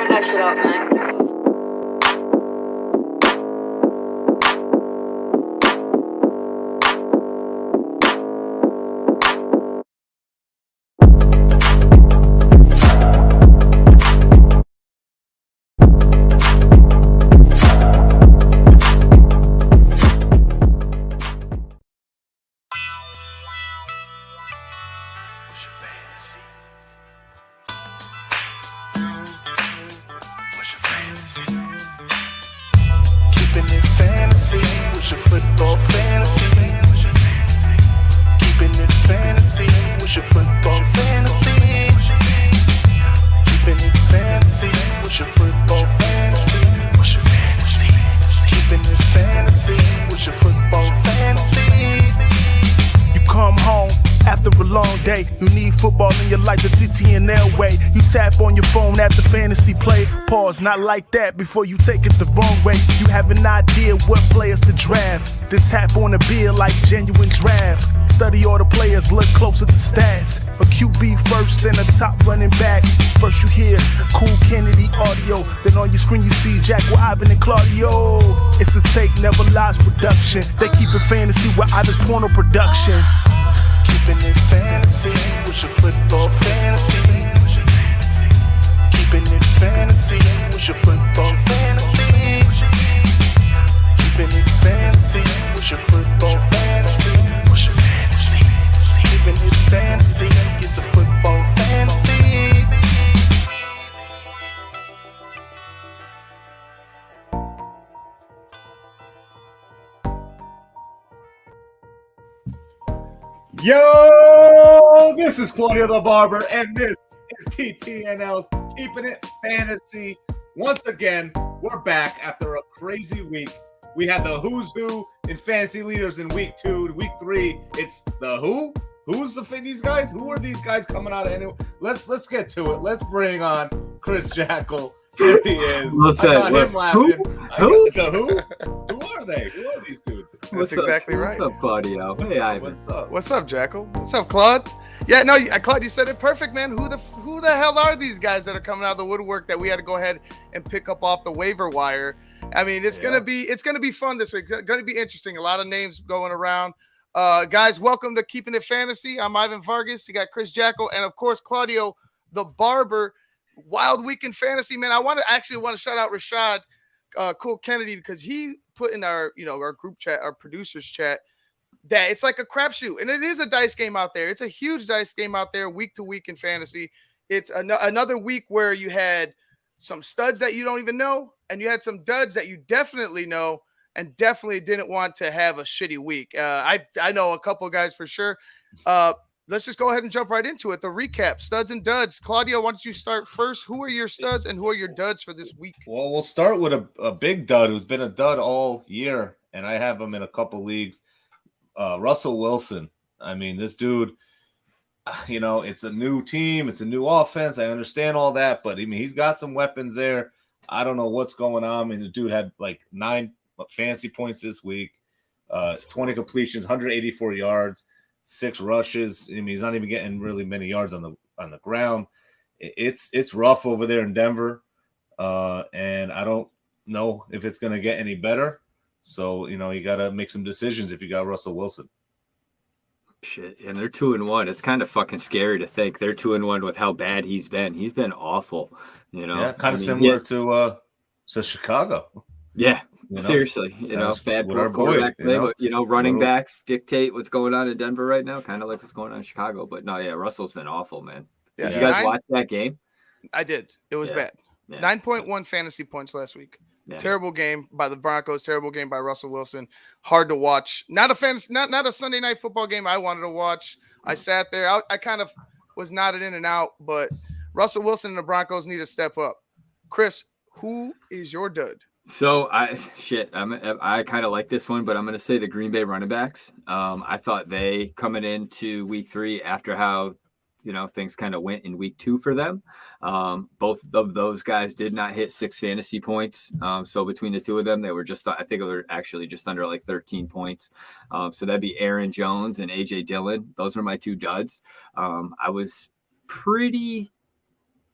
Turn that shit up, man. Keepin' it fantasy, what's your football fantasy? Keepin' it fantasy, what's your football fantasy? Keepin' it fantasy, what's your football fantasy? What's your fantasy? Keepin' it fantasy, what's your football fantasy? You come home after a long day, you need football in your life the TTNL way. You tap on your phone after fantasy play. Pause, not like that before you take it the wrong way. You have an idea what players to draft. Then tap on a beer like genuine draft. Study all the players, look close at the stats. A QB first, then a top running back. First you hear cool Kennedy audio, then on your screen you see Jackle, Ivan, and Claudio. It's a take, never lies production. They keep it fantasy with Ivan's porno production. Keepin' it fantasy, what's your football fantasy? Keepin' it fantasy, what's your football fantasy? Keepin' it fantasy, what's your football fantasy? What's your fantasy? Keepin' it fantasy, it's a football fantasy. Yo, this is Claudio the Barber, and this is TTNL's Keepin' It Fantasy. Once again, we're back after a crazy week. We had the who's who in fantasy leaders in week 2. Week 3, it's the who? Who's these guys? Who are these guys coming out of anyway? Let's get to it. Let's bring on Chris Jackle. Here he is. I got him laughing. Who? Who are they? Who are these dudes? That's exactly right. What's up, Claudio? Hey, Ivan. What's up? What's up, Jackal? What's up, Claude? Yeah, no, Claude, you said it perfect, man. Who the hell are these guys that are coming out of the woodwork that we had to go ahead and pick up off the waiver wire? I mean, it's gonna be fun this week. It's gonna be interesting. A lot of names going around. Guys, welcome to Keepin' It Fantasy. I'm Ivan Vargas. You got Chris Jackal and of course Claudio the Barber. Wild week in fantasy, man. I want to shout out Rashad Cool Kennedy because he put in our group chat, our producers chat, that it's like a crapshoot, and it is a dice game out there. It's a huge dice game out there, week to week in fantasy. It's another week where you had some studs that you don't even know, and you had some duds that you definitely know, and definitely didn't want to have a shitty week. I know a couple of guys for sure. Let's just go ahead and jump right into it. The recap, studs and duds. Claudio, why don't you start first? Who are your studs and who are your duds for this week? Well, we'll start with a big dud who's been a dud all year, and I have him in a couple leagues. Russell Wilson. I mean, this dude, it's a new team. It's a new offense. I understand all that, but, I mean, he's got some weapons there. I don't know what's going on. I mean, the dude had like 9 fantasy points this week, 20 completions, 184 yards. 6 rushes. I mean, he's not even getting really many yards on the ground. It's rough over there in Denver, and I don't know if it's going to get any better. So you got to make some decisions if you got Russell Wilson. Shit, and they're 2-1. It's kind of fucking scary to think they're 2-1 with how bad he's been. He's been awful. Yeah, kind of similar to Chicago. Yeah. Seriously, bad quarterback play, but running backs dictate what's going on in Denver right now, kind of like what's going on in Chicago. But no, yeah, Russell's been awful, man. Yeah. Did you guys watch that game? I did. It was bad. Yeah. 9.1 fantasy points last week. Yeah. Terrible game by the Broncos. Terrible game by Russell Wilson. Hard to watch. Not a Sunday night football game I wanted to watch. I sat there. I kind of was nodded in and out, but Russell Wilson and the Broncos need to step up. Chris, who is your dud? So I kind of like this one, but I'm going to say the Green Bay running backs. I thought they coming into week 3 after how, things kind of went in week 2 for them. Both of those guys did not hit 6 fantasy points. So between the two of them, they were I think they were actually just under like 13 points. So that'd be Aaron Jones and AJ Dillon. Those are my 2 duds. I was pretty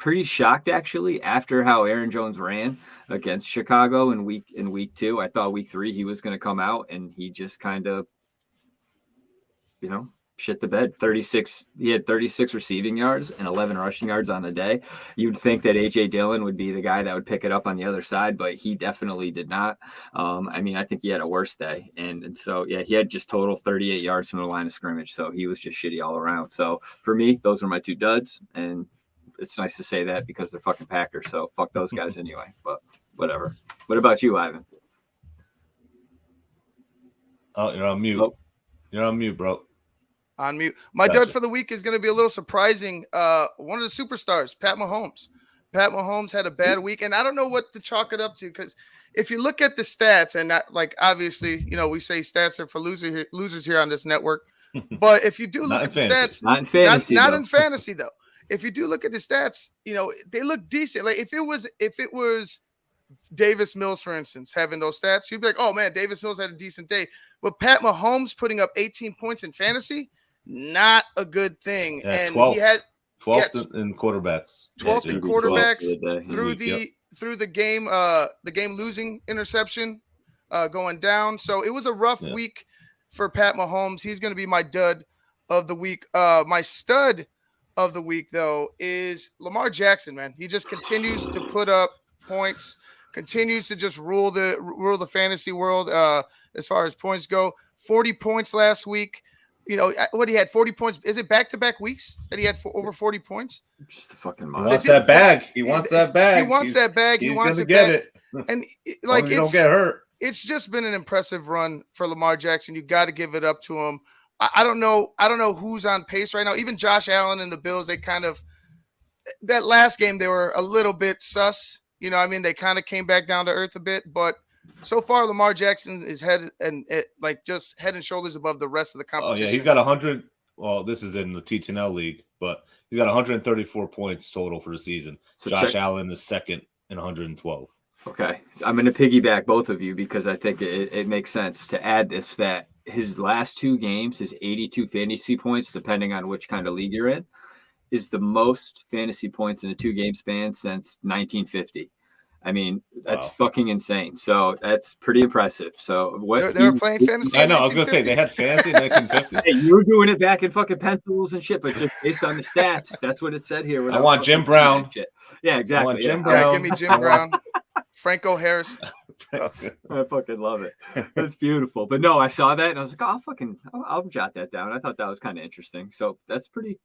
pretty shocked actually after how Aaron Jones ran against Chicago in week 2. I thought week 3 he was going to come out and he just kind of, shit the bed. He had 36 receiving yards and 11 rushing yards on the day. You'd think that AJ Dillon would be the guy that would pick it up on the other side, but he definitely did not. I think he had a worse day. And so, yeah, he had just total 38 yards from the line of scrimmage. So he was just shitty all around. So for me, those are my 2 duds. And it's nice to say that because they're fucking Packers. So fuck those guys anyway, but whatever. What about you, Ivan? Oh, you're on mute. Oh. You're on mute, bro. On mute. My dud for the week is going to be a little surprising. One of the superstars, Pat Mahomes. Pat Mahomes had a bad week, and I don't know what to chalk it up to because if you look at the stats, and obviously, we say stats are for losers here on this network, but if you do look at the stats, not in fantasy, not in fantasy though. If you do look at the stats, they look decent. Like if it was Davis Mills, for instance, having those stats, you'd be like, oh man, Davis Mills had a decent day. But Pat Mahomes putting up 18 points in fantasy, not a good thing. Yeah, and 12th, he had 12th in quarterbacks. 12th in quarterbacks through the game losing interception going down. So it was a rough week for Pat Mahomes. He's going to be my dud of the week. My stud of the week, though, is Lamar Jackson, man. He just continues to put up points, continues to just rule the fantasy world as far as points go. 40 points last week. What he had 40 points. Is it back-to-back weeks that he had over 40 points? Just a fucking monster. He wants that bag. He wants that bag. He wants that bag. He wants to get it. And like, don't get hurt. It's just been an impressive run for Lamar Jackson. You got to give it up to him. I don't know who's on pace right now. Even Josh Allen and the Bills, they kind of that last game they were a little bit sus. They kind of came back down to earth a bit, but so far Lamar Jackson is head and shoulders above the rest of the competition. Oh yeah, he's got 100. Well, this is in the TTNL league, but he's got 134 points total for the season. So Josh Allen is second in 112. Okay, I'm going to piggyback both of you because I think it makes sense to add this that his last 2 games, his 82 fantasy points, depending on which kind of league you're in, is the most fantasy points in a 2-game span since 1950. I mean, that's fucking insane. So that's pretty impressive. So what they were playing fantasy? I know. I was going to say they had fantasy in 1950. Hey, you were doing it back in fucking pencils and shit, but just based on the stats, that's what it said here. I want Jim Brown. Yeah, exactly. I want Jim Brown. Yeah, give me Jim Brown. Franco Harris. I fucking love it. That's beautiful. But no, I saw that and I was like, I'll jot that down. I thought that was kind of interesting. So that's pretty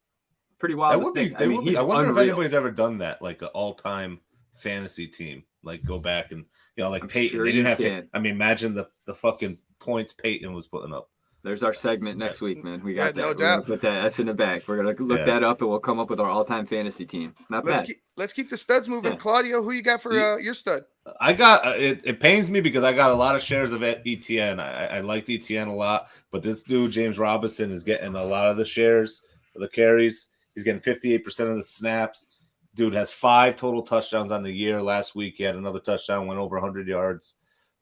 wild. That would be. I wonder if anybody's ever done that, like an all-time fantasy team. Like go back and like I'm Peyton. Sure they didn't have to. I mean, imagine the fucking points Peyton was putting up. There's our segment next week, man. We got that. No We're doubt. gonna put that's in the bag. We're gonna look that up and we'll come up with our all-time fantasy team. Not bad. Let's keep the studs moving. Yeah. Claudio, who you got for your stud? I got it pains me because I got a lot of shares of ETN. I liked ETN a lot, but this dude James Robinson is getting a lot of the shares, the carries. He's getting 58% of the snaps. Dude has 5 total touchdowns on the year. Last week he had another touchdown, went over 100 yards.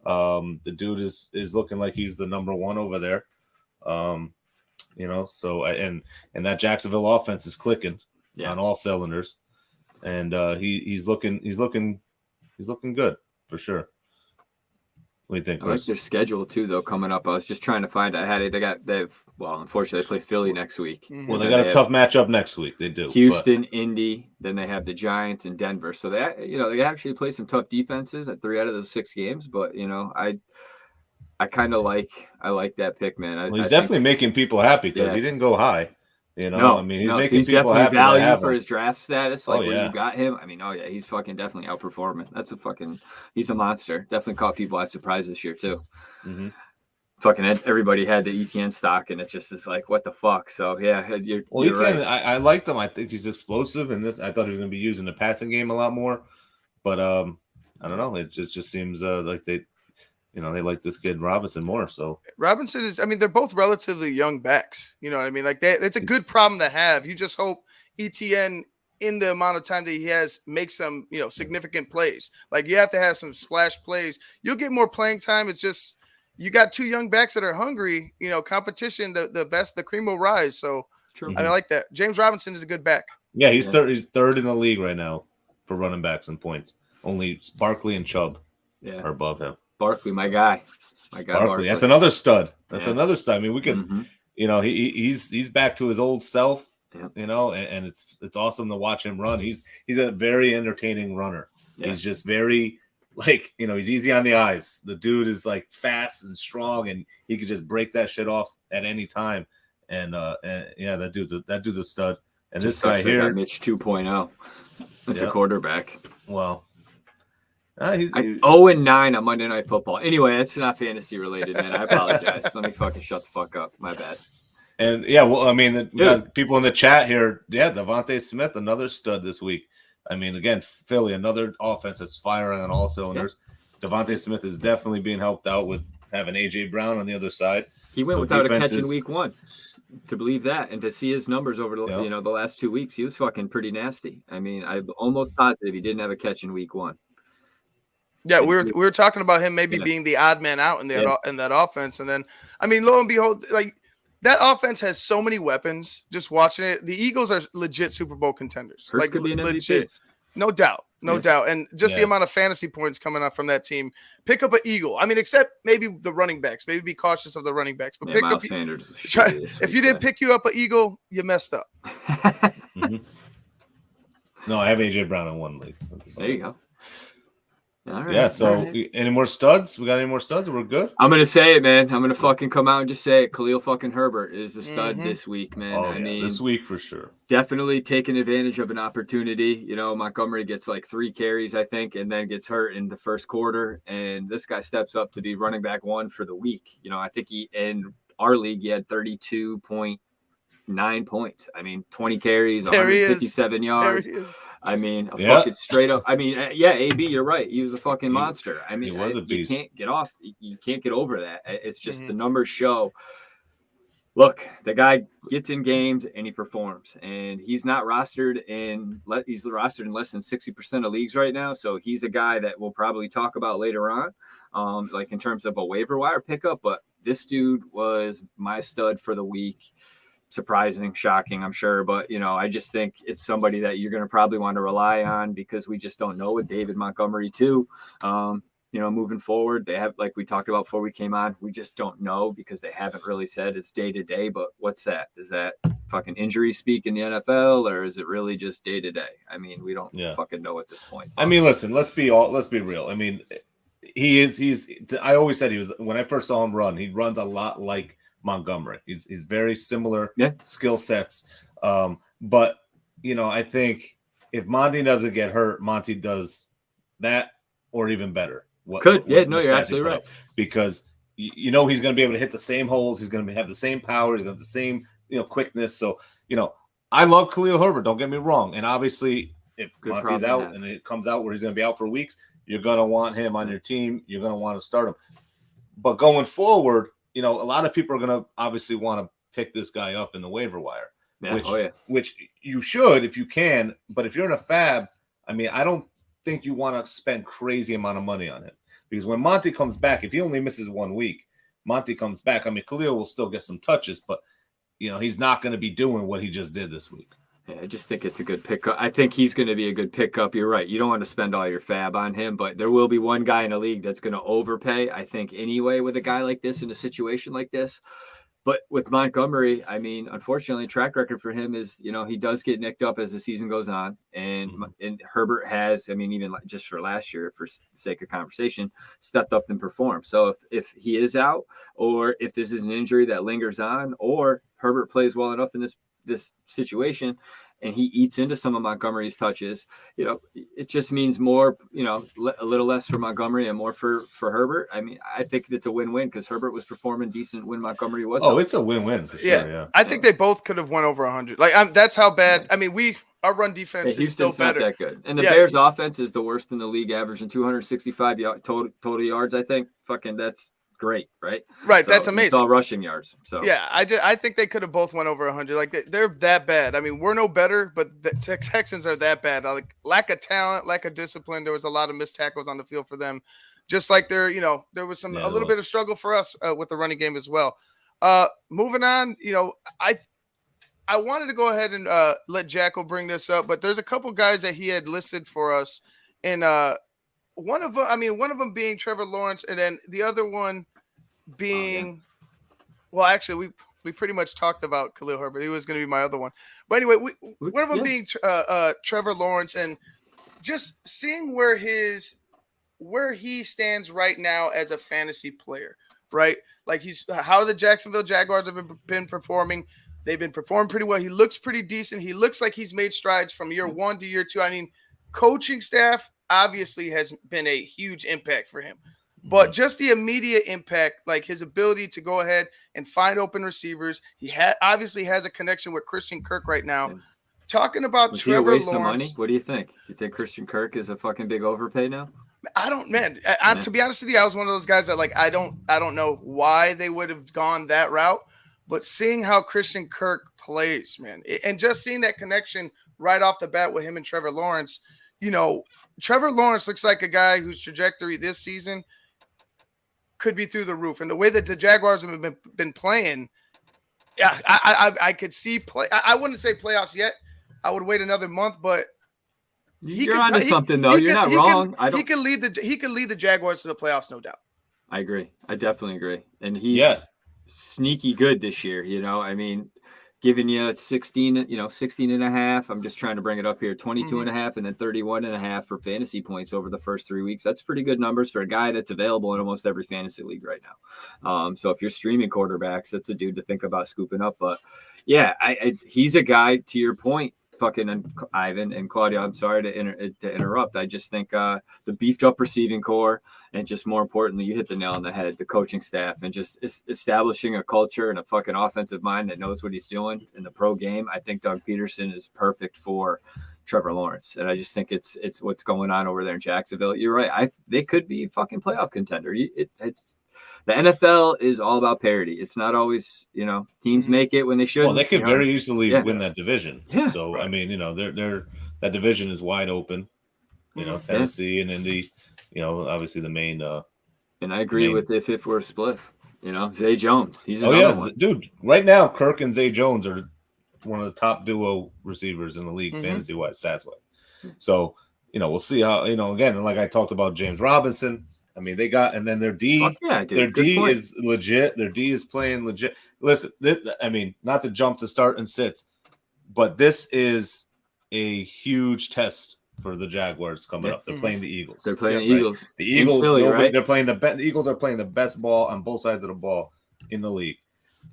The dude is looking like he's the number 1 over there. So and that Jacksonville offense is clicking on all cylinders, and he's looking good for sure. What do you think, Chris? I like their schedule too, though. Coming up, I was just trying to find. Unfortunately, they play Philly next week. Well, they got a tough matchup next week. They do. Houston, Indy, then they have the Giants and Denver. So they actually play some tough defenses at 3 out of those 6 games. But I kind of like that pick, man. He's definitely making people happy because he didn't go high. No, I mean, he's making he's people happy. Value for his draft status, like where you got him. I mean, he's fucking definitely outperforming. He's a monster. Definitely caught people by surprise this year too. Mm-hmm. Fucking everybody had the ETN stock, and it just is like, what the fuck? So yeah, you're ETN, right. I liked him. I think he's explosive, and I thought he was going to be used in the passing game a lot more. But I don't know. It just seems like they like this kid Robinson more. So Robinson is. I mean, they're both relatively young backs. You know what I mean? Like it's a good problem to have. You just hope ETN in the amount of time that he has makes some significant plays. Like you have to have some splash plays. You'll get more playing time. It's just you got 2 young backs that are hungry. Competition. The cream will rise. So True. I like that. James Robinson is a good back. Yeah, he's third in the league right now for running backs and points. Only Barkley and Chubb are above him. Barkley, my guy. Barkley. That's another stud. Another stud. I mean, we could, he's back to his old self. Yeah. And it's awesome to watch him run. He's a very entertaining runner. Yeah. He's just very he's easy on the eyes. The dude is like fast and strong, and he could just break that shit off at any time. And that dude's a stud. And just this guy here, Mitch 2.0, the quarterback. Well, he's 0-9 on Monday Night Football. Anyway, that's not fantasy related, man. I apologize. Let me fucking shut the fuck up. My bad. And we got people in the chat here. Yeah, Devonte Smith, another stud this week. I mean, again, Philly, another offense that's firing on all cylinders. Yeah. Devonte Smith is definitely being helped out with having A.J. Brown on the other side. He went without a catch in week 1. To believe that and to see his numbers over the the last 2 weeks, he was fucking pretty nasty. I mean, I'm almost positive he didn't have a catch in week 1. Yeah, we were talking about him maybe being the odd man out in that offense, and then I mean, lo and behold, that offense has so many weapons. Just watching it, the Eagles are legit Super Bowl contenders. Hurts could be an legit, no doubt. And just the amount of fantasy points coming up from that team. Pick up an Eagle. I mean, except maybe the running backs. Maybe be cautious of the running backs. But pick Miles up Sanders. If you didn't pick you up an Eagle, you messed up. No, I have AJ Brown in one league. There you go. All right. Yeah, so any more studs? We got any more studs? We're good? I'm going to say it, man. I'm going to fucking come out and just say it. Khalil fucking Herbert is a stud this week, man. I mean, this week for sure. Definitely taking advantage of an opportunity. Montgomery gets like 3 carries, I think, and then gets hurt in the first quarter. And this guy steps up to be running back 1 for the week. I think in our league, he had 32.9 points. I mean, 20 carries, 157 yards. I mean, fucking straight up. I mean, AB, you're right. He was a fucking monster. I mean, he was a beast. You can't get off. You can't get over that. It's just the numbers show. Look, the guy gets in games and he performs, and he's not rostered he's rostered in less than 60% of leagues right now. So he's a guy that we'll probably talk about later on, like in terms of a waiver wire pickup. But this dude was my stud for the week. Surprising, shocking, I'm sure. But, I just think it's somebody that you're going to probably want to rely on because we just don't know with David Montgomery too. Moving forward, they have, like we talked about before we came on, we just don't know because they haven't really said it's day to day. But what's that? Is that fucking injury speak in the NFL, or is it really just day to day? I mean, we don't fucking know at this point. I mean, listen, let's be real. I mean, I always said when I first saw him run, he runs a lot like Montgomery. He's very similar skill sets. But I think if Monty doesn't get hurt, Monty does that or even better. You're absolutely right. Because he's going to be able to hit the same holes. He's going to have the same power. He's going to have the same quickness. So I love Khalil Herbert. Don't get me wrong. And obviously, if Monty's out and it comes out where he's going to be out for weeks, you're going to want him on your team. You're going to want to start him. But going forward, a lot of people are going to obviously want to pick this guy up in the waiver wire, which you should if you can. But if you're in a fab, I mean, I don't think you want to spend crazy amount of money on him because when Monty comes back, if he only misses 1 week, Monty comes back. I mean, Khalil will still get some touches, but he's not going to be doing what he just did this week. Yeah, I just think it's a good pickup. I think he's going to be a good pickup. You're right. You don't want to spend all your fab on him, but there will be one guy in the league that's going to overpay, I think, anyway, with a guy like this in a situation like this. But with Montgomery, I mean, unfortunately, track record for him is, he does get nicked up as the season goes on. And Herbert has, I mean, even just for last year, for sake of conversation, stepped up and performed. So if he is out, or if this is an injury that lingers on, or Herbert plays well enough in this situation and he eats into some of Montgomery's touches, it just means more, a little less for Montgomery and more for Herbert. I mean, I think it's a win-win because Herbert was performing decent when Montgomery was. Oh, it's a win-win for sure. Yeah. I think they both could have went over 100. That's how bad. I mean, our run defense is still better. Not that good. And the Bears offense is the worst in the league, averaging 265 total yards. I think that's great, right? Right, so that's amazing. It's all rushing yards. So I think they could have both went over 100. They're that bad. I mean, we're no better, but the Texans are that bad. Lack of talent, lack of discipline. There was a lot of missed tackles on the field for them. Just like there was a little bit of struggle for us with the running game as well. Moving on, I wanted to go ahead and let Jackal bring this up, but there's a couple guys that he had listed for us, and one of them being Trevor Lawrence, and then the other one being, well, actually we pretty much talked about Khalil Herbert. He was going to be my other one, but anyway, one of them being Trevor Lawrence, and just seeing where he stands right now as a fantasy player, right? Like how the Jacksonville Jaguars have been performing. They've been performing pretty well. He looks pretty decent. He looks like he's made strides from year 1 to year 2. I mean, coaching staff obviously has been a huge impact for him. But just the immediate impact, like his ability to go ahead and find open receivers. He obviously has a connection with Christian Kirk right now. Yeah. Talking about Was Trevor he a waste Lawrence. of money? What do you think? Do you think Christian Kirk is a fucking big overpay now? I don't, man. To be honest with you, I was one of those guys that I don't know why they would have gone that route, but seeing how Christian Kirk plays, man, and just seeing that connection right off the bat with him and Trevor Lawrence, Trevor Lawrence looks like a guy whose trajectory this season could be through the roof, and the way that the Jaguars have been playing, yeah, I could see play. I wouldn't say playoffs yet. I would wait another month, but. You're onto something, though. You're not wrong. He could lead the Jaguars to the playoffs, no doubt. I agree. I definitely agree. And he's sneaky good this year. I mean, giving you 16 and a half. I'm just trying to bring it up here. 22 and a half, and then 31 and a half for fantasy points over the first 3 weeks. That's pretty good numbers for a guy that's available in almost every fantasy league right now. So if you're streaming quarterbacks, that's a dude to think about scooping up. But yeah, he's a guy, to your point, fucking Ivan and Claudio, I'm sorry to interrupt. I just think the beefed up receiving core, and just more importantly, you hit the nail on the head, the coaching staff, and just establishing a culture and a fucking offensive mind that knows what he's doing in the pro game. I think Doug Peterson is perfect for Trevor Lawrence, and I just think it's what's going on over there in Jacksonville. You're right. They could be a fucking playoff contender. The NFL is all about parity. It's not always, teams make it when they should. Well, they could very easily win that division. Yeah. So, right. I mean, that division is wide open. Tennessee and Indy, obviously the main. And I agree with if it were a split, Zay Jones. He's one. Dude. Right now, Kirk and Zay Jones are one of the top duo receivers in the league, fantasy-wise, stats-wise. So, we'll see how, again, like I talked about James Robinson. I mean, they got, and then their D, their D is legit. Their D is playing legit. Listen, not to jump to start and sits, but this is a huge test for the Jaguars coming up. They're playing the Eagles. They're playing the Eagles. The Eagles, Philly, right? They're playing the Eagles are playing the best ball on both sides of the ball in the league.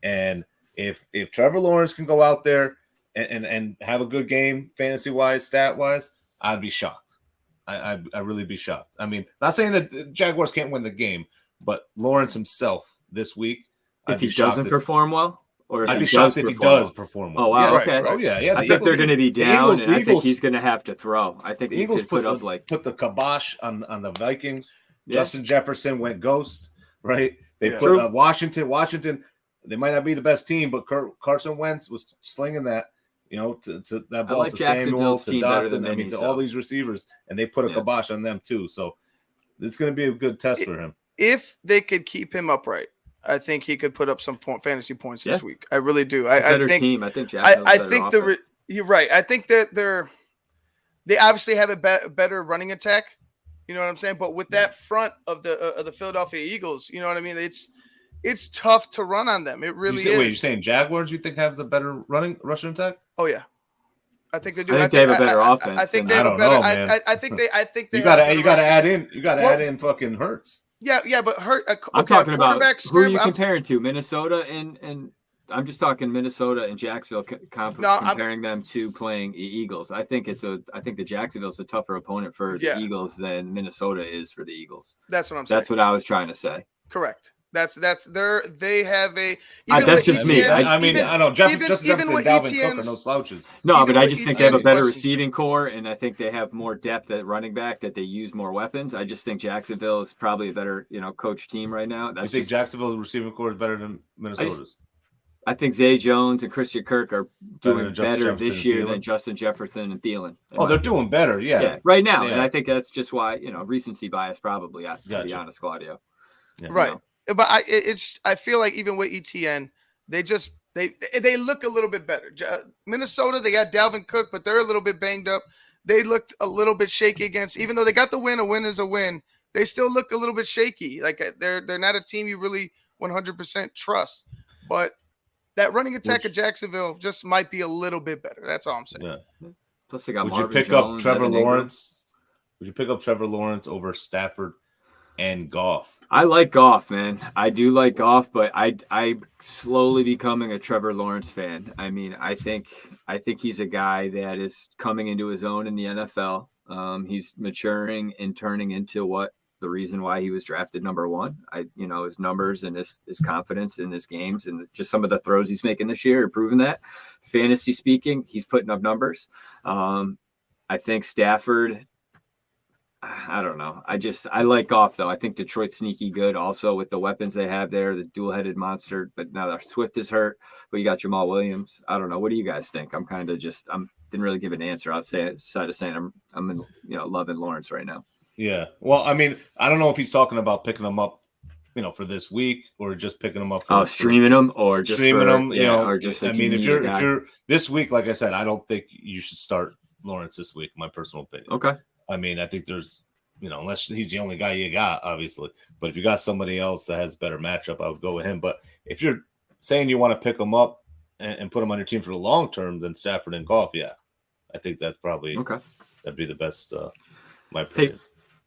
And if Trevor Lawrence can go out there and have a good game, fantasy-wise, stat-wise, I'd be shocked. I'd really be shocked. I mean, not saying that the Jaguars can't win the game, but Lawrence himself this week, if he doesn't perform well, or if I'd be shocked if he does perform well. Oh wow, okay. Right. Oh yeah. I think they're going to be down, and I think he's going to have to throw. I think the Eagles put the kibosh on the Vikings. Yeah. Justin Jefferson went ghost, right? They put Washington. They might not be the best team, but Carson Wentz was slinging that. To that ball, to Samuel, to Dotson, to all these receivers, and they put a kibosh on them too. So it's going to be a good test for him. If they could keep him upright, I think he could put up some fantasy points this week. I really do. I think team. I think Jacksonville's you're right. I think that they obviously have a better running attack. You know what I'm saying? But with that front of the Philadelphia Eagles, you know what I mean? It's tough to run on them. It really is. Wait, you're saying Jaguars you think have the better rushing attack? Oh yeah, I think they do. I think they have a better offense. I think they have a better. I think they. You gotta add in fucking Hurts. Yeah, but I'm talking about who are you comparing to? Minnesota and I'm just talking Minnesota and Jacksonville. Comparing them to playing Eagles. I think the Jacksonville's a tougher opponent for the Eagles than Minnesota is for the Eagles. That's what I'm saying. That's what I was trying to say. Correct. They have a. That's just me. I know Justin Jefferson and Dalvin Cook are no slouches. No, but I just think they have a better receiving core, and I think they have more depth at running back. That they use more weapons. I just think Jacksonville is probably a better, coach team right now. I think Jacksonville's receiving core is better than Minnesota's. I think Zay Jones and Christian Kirk are doing better this year than Justin Jefferson and Thielen. Oh, they're doing better, yeah, right now, and I think that's just why recency bias probably. To be honest, Claudio, right. But I feel like even with ETN, they just They look a little bit better. Minnesota, they got Dalvin Cook, but they're a little bit banged up. They looked a little bit shaky against, even though they got the win, a win is a win. They still look a little bit shaky. Like they're not a team you really 100% trust. But that running attack of Jacksonville just might be a little bit better. That's all I'm saying. Yeah. Plus they got Would Marvin you pick Jones, up Trevor Evan Ingram. Lawrence? Would you pick up Trevor Lawrence over Stafford and Goff? I like Goff, man. I do like Goff, but I'm slowly becoming a Trevor Lawrence fan. I mean, I think he's a guy that is coming into his own in the NFL. He's maturing and turning into the reason why he was drafted number one. His numbers and his confidence in his games and just some of the throws he's making this year are proving that. Fantasy speaking, he's putting up numbers. I think Stafford, I don't know. I like Goff though. I think Detroit's sneaky good also with the weapons they have there, the dual-headed monster. But now that Swift is hurt, but you got Jamal Williams. I don't know. What do you guys think? I'm didn't really give an answer. I'd say instead of saying I'm in, loving Lawrence right now. Yeah. Well, I mean, I don't know if he's talking about picking them up, for this week or just picking them up. Streaming them or just streaming them. or just. Like, I mean, if you're this week, like I said, I don't think you should start Lawrence this week. My personal opinion. Okay. I mean, I think there's, unless he's the only guy you got, obviously. But if you got somebody else that has better matchup, I would go with him. But if you're saying you want to pick him up and put him on your team for the long term, then Stafford and Goff, yeah, I think that's probably okay. That'd be the best. My opinion. Hey,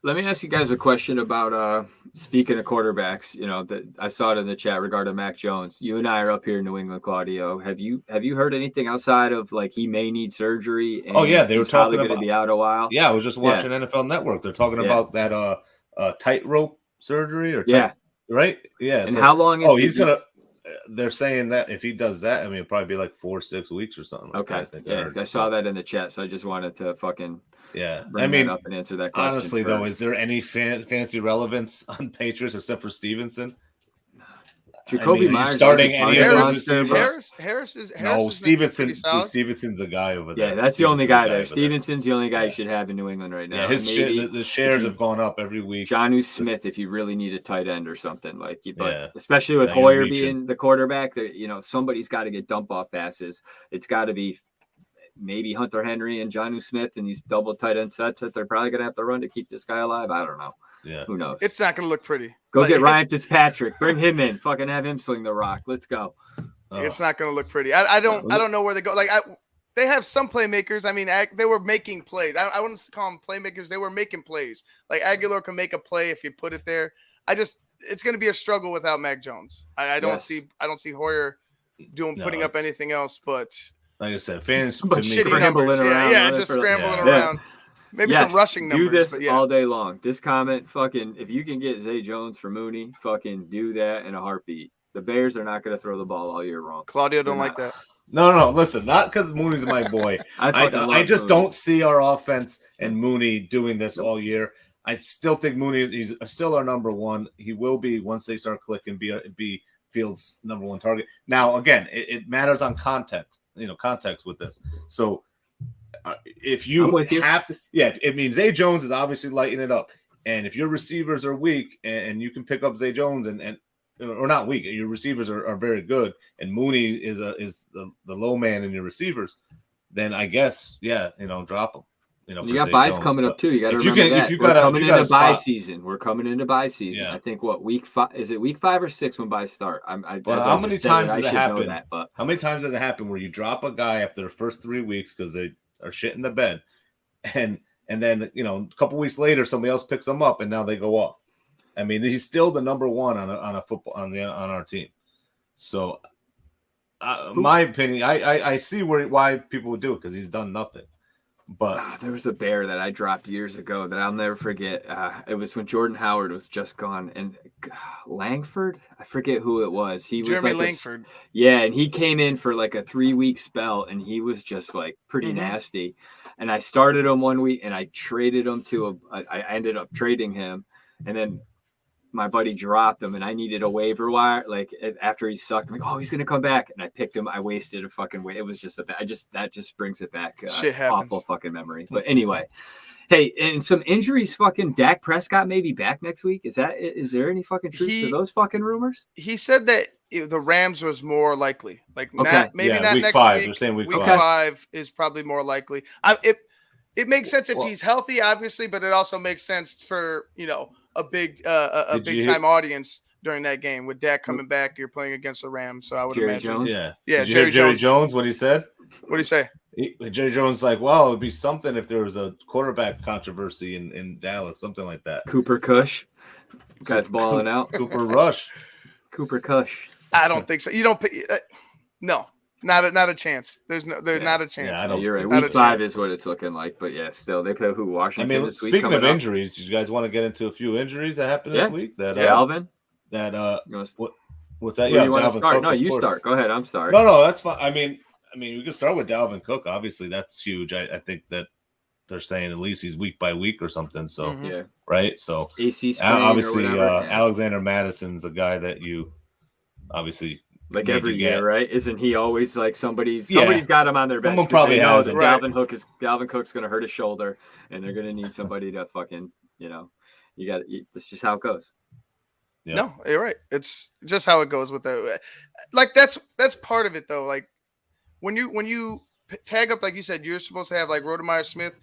let me ask you guys a question about speaking of quarterbacks. That I saw it in the chat regarding Mac Jones. You and I are up here in New England, Claudio. Have you heard anything outside of like he may need surgery? And they were talking going to be out a while. Yeah, I was just watching NFL Network. They're talking about that tightrope surgery right? Yeah. And how long is he's gonna? They're saying that if he does that, I mean, it'll probably be like 4-6 weeks or something. Okay. I saw that in the chat, so I just wanted to fucking bring that up and answer that question. Honestly, though, is there any fantasy relevance on Patriots except for Stevenson? Jacoby Myers starting any of those? Harris is Stevenson's a guy over there. Yeah, that's the only guy there. Stevenson's the only guy you should have in New England right now. Yeah, the shares have gone up every week. Geno Smith, if you really need a tight end or something especially with Hoyer being the quarterback, somebody's got to get dump off passes. It's got to be maybe Hunter Henry and Geno Smith and these double tight end sets that they're probably gonna have to run to keep this guy alive. I don't know. Yeah, who knows? It's not gonna look pretty. Go get Ryan Fitzpatrick. Bring him in. Fucking have him sling the rock. Let's go. It's not gonna look pretty. I don't know where they go. They have some playmakers. I mean, they were making plays. I wouldn't call them playmakers. They were making plays. Like Aguilar can make a play if you put it there. It's gonna be a struggle without Mac Jones. I don't see Hoyer putting up anything else, but. Like I said, fans but shitty numbers. Just scrambling around. Maybe some rushing numbers. Do this all day long. This comment, if you can get Zay Jones for Mooney, fucking do that in a heartbeat. The Bears are not going to throw the ball all year long. Claudio don't like that. No. Listen, not because Mooney's my boy. I just don't see our offense and Mooney doing this all year. I still think Mooney is still our number one. He will be once they start clicking, be Fields' number one target. Now, again, it matters on context. Context with this. So if you have to, it means Zay Jones is obviously lighting it up. And if your receivers are weak and you can pick up Zay Jones or not weak, your receivers are very good, and Mooney is the low man in your receivers, then I guess drop him. You got buys coming up too. You got to remember that. We're coming into buy season. Yeah. I think week 5 is it week 5 or 6 when buys start? How many times does it happen? How many times does it happen where you drop a guy after the first 3 weeks because they are shit in the bed, and then a couple weeks later somebody else picks them up and now they go off. I mean, he's still the number one on a football on our team. So, my opinion, I see why people would do it because he's done nothing. But there was a bear that I dropped years ago that I'll never forget. It was when Jordan Howard was just gone, and Langford, I forget who it was. He was Jeremy Langford. And he came in for like a 3-week spell, and he was just like pretty nasty. And I started him 1 week, and I traded him I ended up trading him, and then my buddy dropped him, and I needed a waiver wire. Like after he sucked, I'm like, he's gonna come back, and I picked him. I wasted a fucking way. It was just that just brings it back. Shit happens. Awful fucking memory. But anyway, hey, and some injuries. Fucking Dak Prescott may be back next week. Is there any fucking truth to those fucking rumors? He said that the Rams was more likely. Like Okay. maybe Yeah, not week next 5. week. They're saying week Week 5. 5 is probably more likely. It makes sense if he's healthy, obviously, but it also makes sense for a big time audience during that game with Dak coming back. You're playing against the Rams, so I would Jerry imagine. Jones? Yeah. Did you hear Jerry Jones? What he said? What do you say? Jerry Jones like, well, it'd be something if there was a quarterback controversy in Dallas, something like that. Cooper Kush, guy's balling out. Cooper Rush. Cooper Kush. I don't think so. You don't. No, not a chance. There's not a chance. Yeah, I don't. You're right. Not Week a 5 chance. is what it's looking like, but yeah, still they play Washington this week. Speaking of injuries, you guys want to get into a few injuries that happened this week? That Dalvin. What's that? You want to Dalvin start? Cook, No, you course. start. Go ahead. I'm sorry. No, that's fine. I mean, we can start with Dalvin Cook. Obviously, that's huge. I think that they're saying at least he's week by week or something. So Yeah. right. So AC sprain obviously, or whatever. Alexander Madison's a guy that you obviously like need every to year, get. right? Isn't he always like somebody's Yeah. got him on their bench? Someone 'cause probably they know has that him. Right. Dalvin Cook's going to hurt his shoulder, and they're going to need somebody to fucking that's just how it goes. Yeah. No, you're right. It's just how it goes with the like. That's part of it though. Like when you tag up, like you said, you're supposed to have like Rodemeyer Smith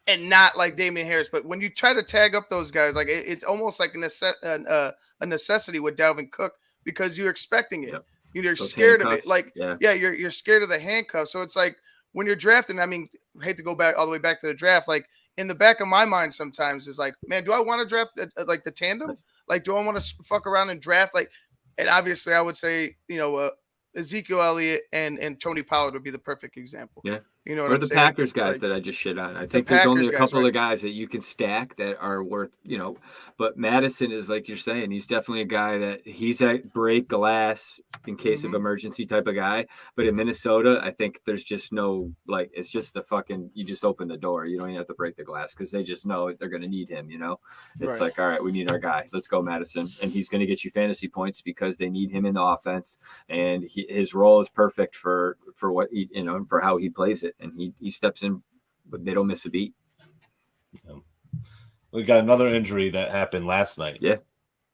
and not like Damien Harris. But when you try to tag up those guys, like it's almost like a necessity with Dalvin Cook because you're expecting it. Yep. You're Those scared of it. handcuffs, Like yeah. you're scared of the handcuffs. So it's like when you're drafting. I mean, I hate to go back all the way back to the draft. Like in the back of my mind, sometimes is like, man, do I want to draft like the tandem? Like, do I want to fuck around and draft like? And obviously, I would say Ezekiel Elliott and Tony Pollard would be the perfect example. Yeah. You know what Or I'm the saying? Packers guys Like, that I just shit on. I think there's only a Packers guys, couple right. of guys that you can stack that are worth, but Madison is like you're saying, he's definitely a guy that he's that break glass in case of emergency type of guy. But in Minnesota, I think there's just no, like, it's just the fucking, you just open the door. You don't even have to break the glass because they just know they're going to need him, It's Right. like, all right, we need our guy. Let's go, Madison. And he's going to get you fantasy points because they need him in the offense. And his role is perfect for what he, for how he plays it. And he steps in, but they don't miss a beat. We got another injury that happened last night. Yeah.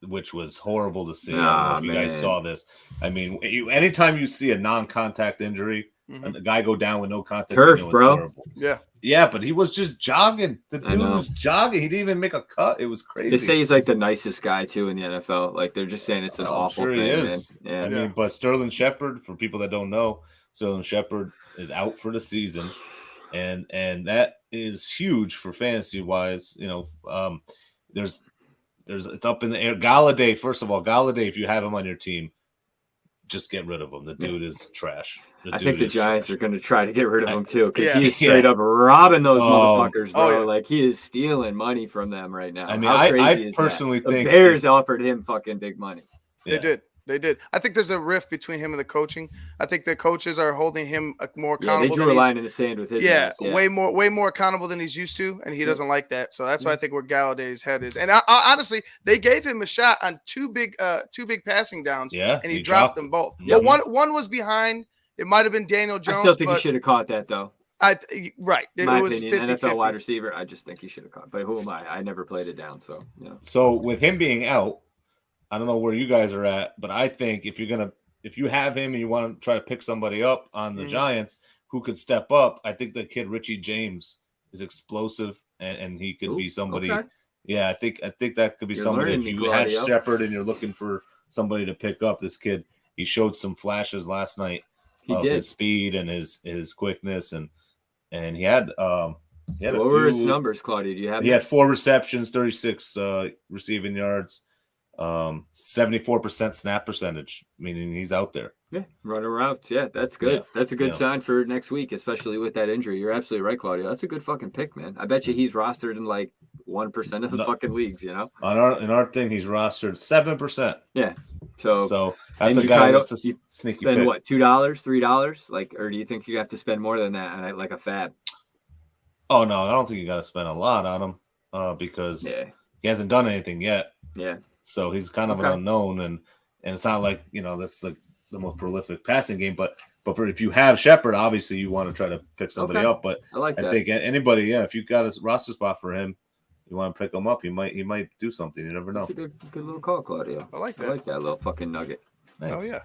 Which was horrible to see. I don't know if you guys man. saw this. I mean, anytime you see a non-contact injury, and the guy go down with no contact, Turf, it's bro. horrible. Yeah. Yeah, but he was just jogging. The I dude know. was jogging. He didn't even make a cut. It was crazy. They say he's like the nicest guy too in the NFL. Like they're just saying it's an awful sure thing, he is. man. I Yeah. mean, but Sterling Shepard, for people that don't know, Sterling Shepard is out for the season, and that is huge for fantasy wise. There's it's up in the air. Galladay, first of all, if you have him on your team, just get rid of him. The dude is trash. I think the Giants are going to try to get rid of him too because Yeah. he is straight up robbing those Oh. motherfuckers, bro. Oh, yeah. Like he is stealing money from them right now. I mean, How I crazy is personally that? think the Bears offered him fucking big money. Yeah. They did. I think there's a rift between him and the coaching. I think the coaches are holding him more Yeah, they accountable. drew a line in the sand with his ass. way more accountable than he's used to, and he doesn't like that. So that's why I think where Galladay's head is. And I honestly, they gave him a shot on two big passing downs, Yeah, and he he dropped dropped them both. Yep. Well, one was behind. It might have been Daniel Jones. I still think he but should have caught that though. right. It In my was opinion, 50-50. NFL wide receiver, I just think he should have caught. But who am I? I never played it down, so So with him being out, I don't know where you guys are at, but I think if you have him and you want to try to pick somebody up on the Giants who could step up, I think the kid Richie James is explosive and he could be somebody. okay. Yeah, I think that could be You're somebody. If learning, you had Claudio. Shepard and you're looking for somebody to pick up, this kid, he showed some flashes last night He of did. his speed and his quickness and he had What were his numbers, Claudio? Do you have? he had 4 receptions, 36 receiving yards, 74% snap percentage, meaning he's out there. Yeah, running routes. Yeah, that's good. Yeah. That's a good Yeah. sign for next week, especially with that injury. You're absolutely right, Claudio. That's a good fucking pick, man. I bet you he's rostered in like 1% of the fucking leagues, In our thing, he's rostered 7%. Yeah. So That's and a you guy kinda- that's a you sneaky spend pick. what, $2, $3? Like, or do you think you have to spend more than that on like a fab? Oh no, I don't think you got to spend a lot on him because Yeah. he hasn't done anything yet. Yeah. So he's kind of an Okay. unknown, and it's not like that's the most prolific passing game. But for if you have Shepard, obviously you want to try to pick somebody Okay. up. But I like that. I think anybody, if you've got a roster spot for him, you want to pick him up, he might do something. You never know. That's a good little call, Claudio. I like I that. like that little fucking nugget. Thanks. Oh yeah.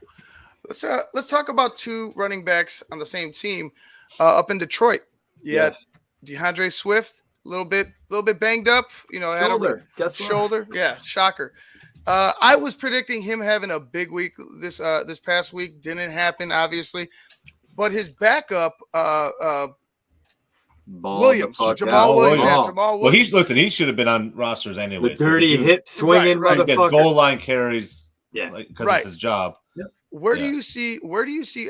Let's talk about two running backs on the same team up in Detroit. Yes. DeAndre Swift, a little bit banged up. Shoulder. Guess what? Shoulder. Yeah, shocker. I was predicting him having a big week this past week. Didn't happen, obviously. But his backup, Williams, Jamal Williams. Yeah, Jamal Williams. Well, he should have been on rosters anyway. The dirty hip swinging right. He gets motherfucker. goal line carries, Yeah. because it's his job. Yep. Where do you see?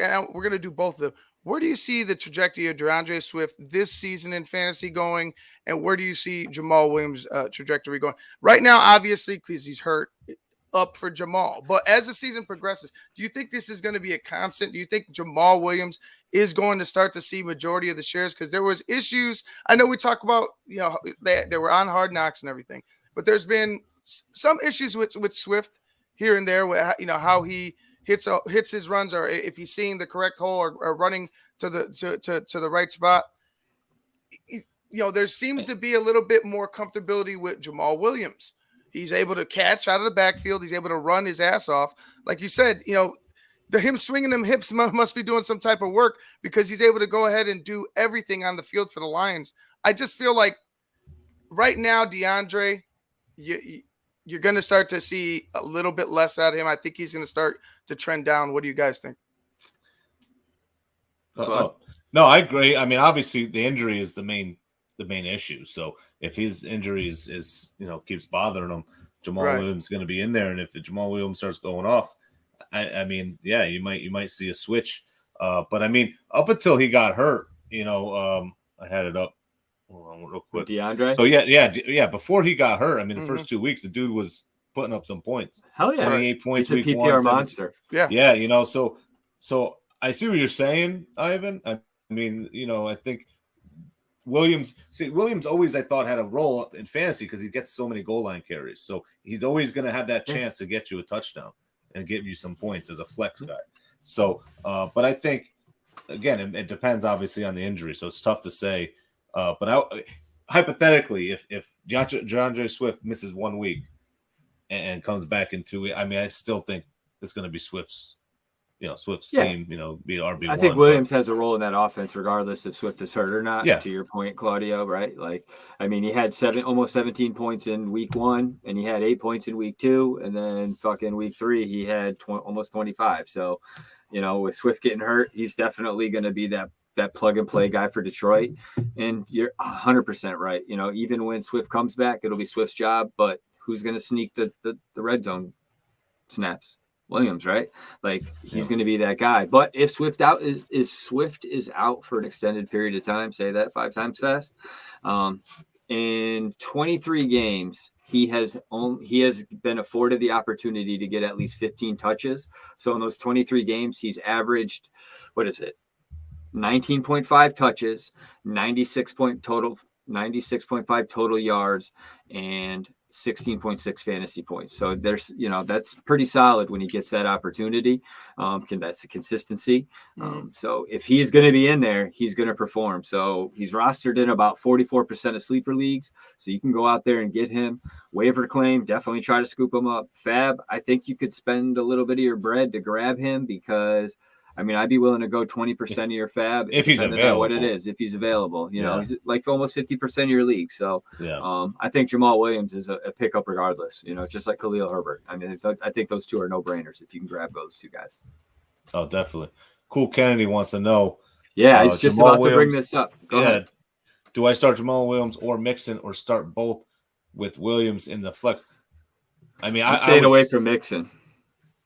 And we're gonna do both of them. Where do you see the trajectory of DeAndre Swift this season in fantasy going, and where do you see Jamal Williams' trajectory going? Right now, obviously, because he's hurt, up for Jamal. But as the season progresses, do you think this is going to be a constant? Do you think Jamal Williams is going to start to see majority of the shares? Because there was issues. I know we talk about, they were on Hard Knocks and everything, but there's been some issues with Swift here and there, with how he hits his runs, or if he's seeing the correct hole or running to the right spot. There seems to be a little bit more comfortability with Jamal Williams. He's able to catch out of the backfield. He's able to run his ass off. Like you said, him swinging them hips must be doing some type of work, because he's able to go ahead and do everything on the field for the Lions. I just feel like right now, DeAndre, you're going to start to see a little bit less out of him. I think he's going to start to trend down. What do you guys think? No, I agree. I mean, obviously, the injury is the main issue. So if his injuries is keeps bothering him, Jamal Williams is going to be in there. And if Jamal Williams starts going off, I mean, yeah, you might see a switch. But I mean, up until he got hurt, I had it up. Hold on real quick. DeAndre. So yeah. Before he got hurt, I mean, the first 2 weeks, the dude was putting up some points. Hell yeah, 28 points. He's a week PPR 1, monster. Yeah. So I see what you're saying, Ivan. I mean, I think Williams always, I thought, had a role in fantasy because he gets so many goal line carries. So he's always going to have that chance to get you a touchdown and give you some points as a flex guy. So, but I think, again, it depends obviously on the injury. So it's tough to say. But hypothetically, if DeAndre Swift misses 1 week and comes back in 2 weeks, I mean, I still think it's going to be Swift's team, be RB1. I think Williams has a role in that offense, regardless if Swift is hurt or not. Yeah. To your point, Claudio, right? Like, I mean, he had almost 17 points in week 1, and he had 8 points in week 2, and then fucking week 3, he had almost 25. So, with Swift getting hurt, he's definitely going to be that plug and play guy for Detroit. And you're 100% right. Even when Swift comes back, it'll be Swift's job, but who's going to sneak the red zone snaps? Williams, right? Like, he's going to be that guy. But if Swift is out for an extended period of time, say that 5 times fast, in 23 games, he has been afforded the opportunity to get at least 15 touches. So in those 23 games, he's averaged, 19.5 touches, 96.5 total yards, and 16.6 fantasy points. So there's, that's pretty solid when he gets that opportunity. That's the consistency. So if he's going to be in there, he's going to perform. So he's rostered in about 44% of sleeper leagues. So you can go out there and get him. Waiver claim, definitely try to scoop him up. Fab, I think you could spend a little bit of your bread to grab him, because I mean, I'd be willing to go 20% of your fab if he's available. What it is, if he's available, he's like almost 50% of your league. So, I think Jamal Williams is a pickup regardless. Just like Khalil Herbert. I mean, I think those two are no brainers if you can grab those two guys. Oh, definitely. Cool. Kennedy wants to know. Yeah, he's just about to bring this up. Go ahead. Do I start Jamal Williams or Mixon, or start both with Williams in the flex? I mean, I'm staying away from Mixon.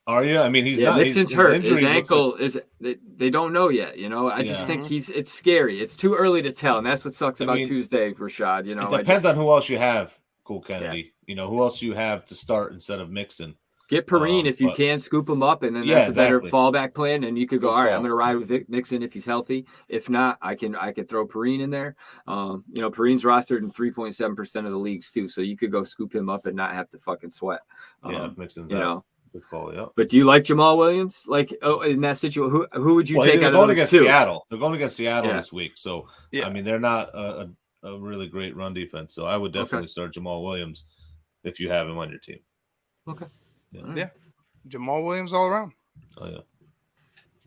Are you? I mean, he's not. Mixon's hurt. His ankle is. They don't know yet. I just think it's scary. It's too early to tell, and that's what sucks about Tuesday, Rashad. It depends on who else you have. Cool, Kennedy. Who else you have to start instead of Mixon. Get Perrine if you can, scoop him up, and then that's a better fallback plan. And you could go, all right, I'm going to ride with Mixon if he's healthy. If not, I can throw Perrine in there. Perrine's rostered in 3.7% of the leagues too, so you could go scoop him up and not have to fucking sweat. Mixon's out. Good call, yeah. But do you like Jamal Williams? Like, in that situation, who would you take out of those against two? Seattle. They're going against Seattle this week. So, I mean, they're not a really great run defense. So I would definitely start Jamal Williams if you have him on your team. Okay. Yeah. Jamal Williams all around. Oh yeah.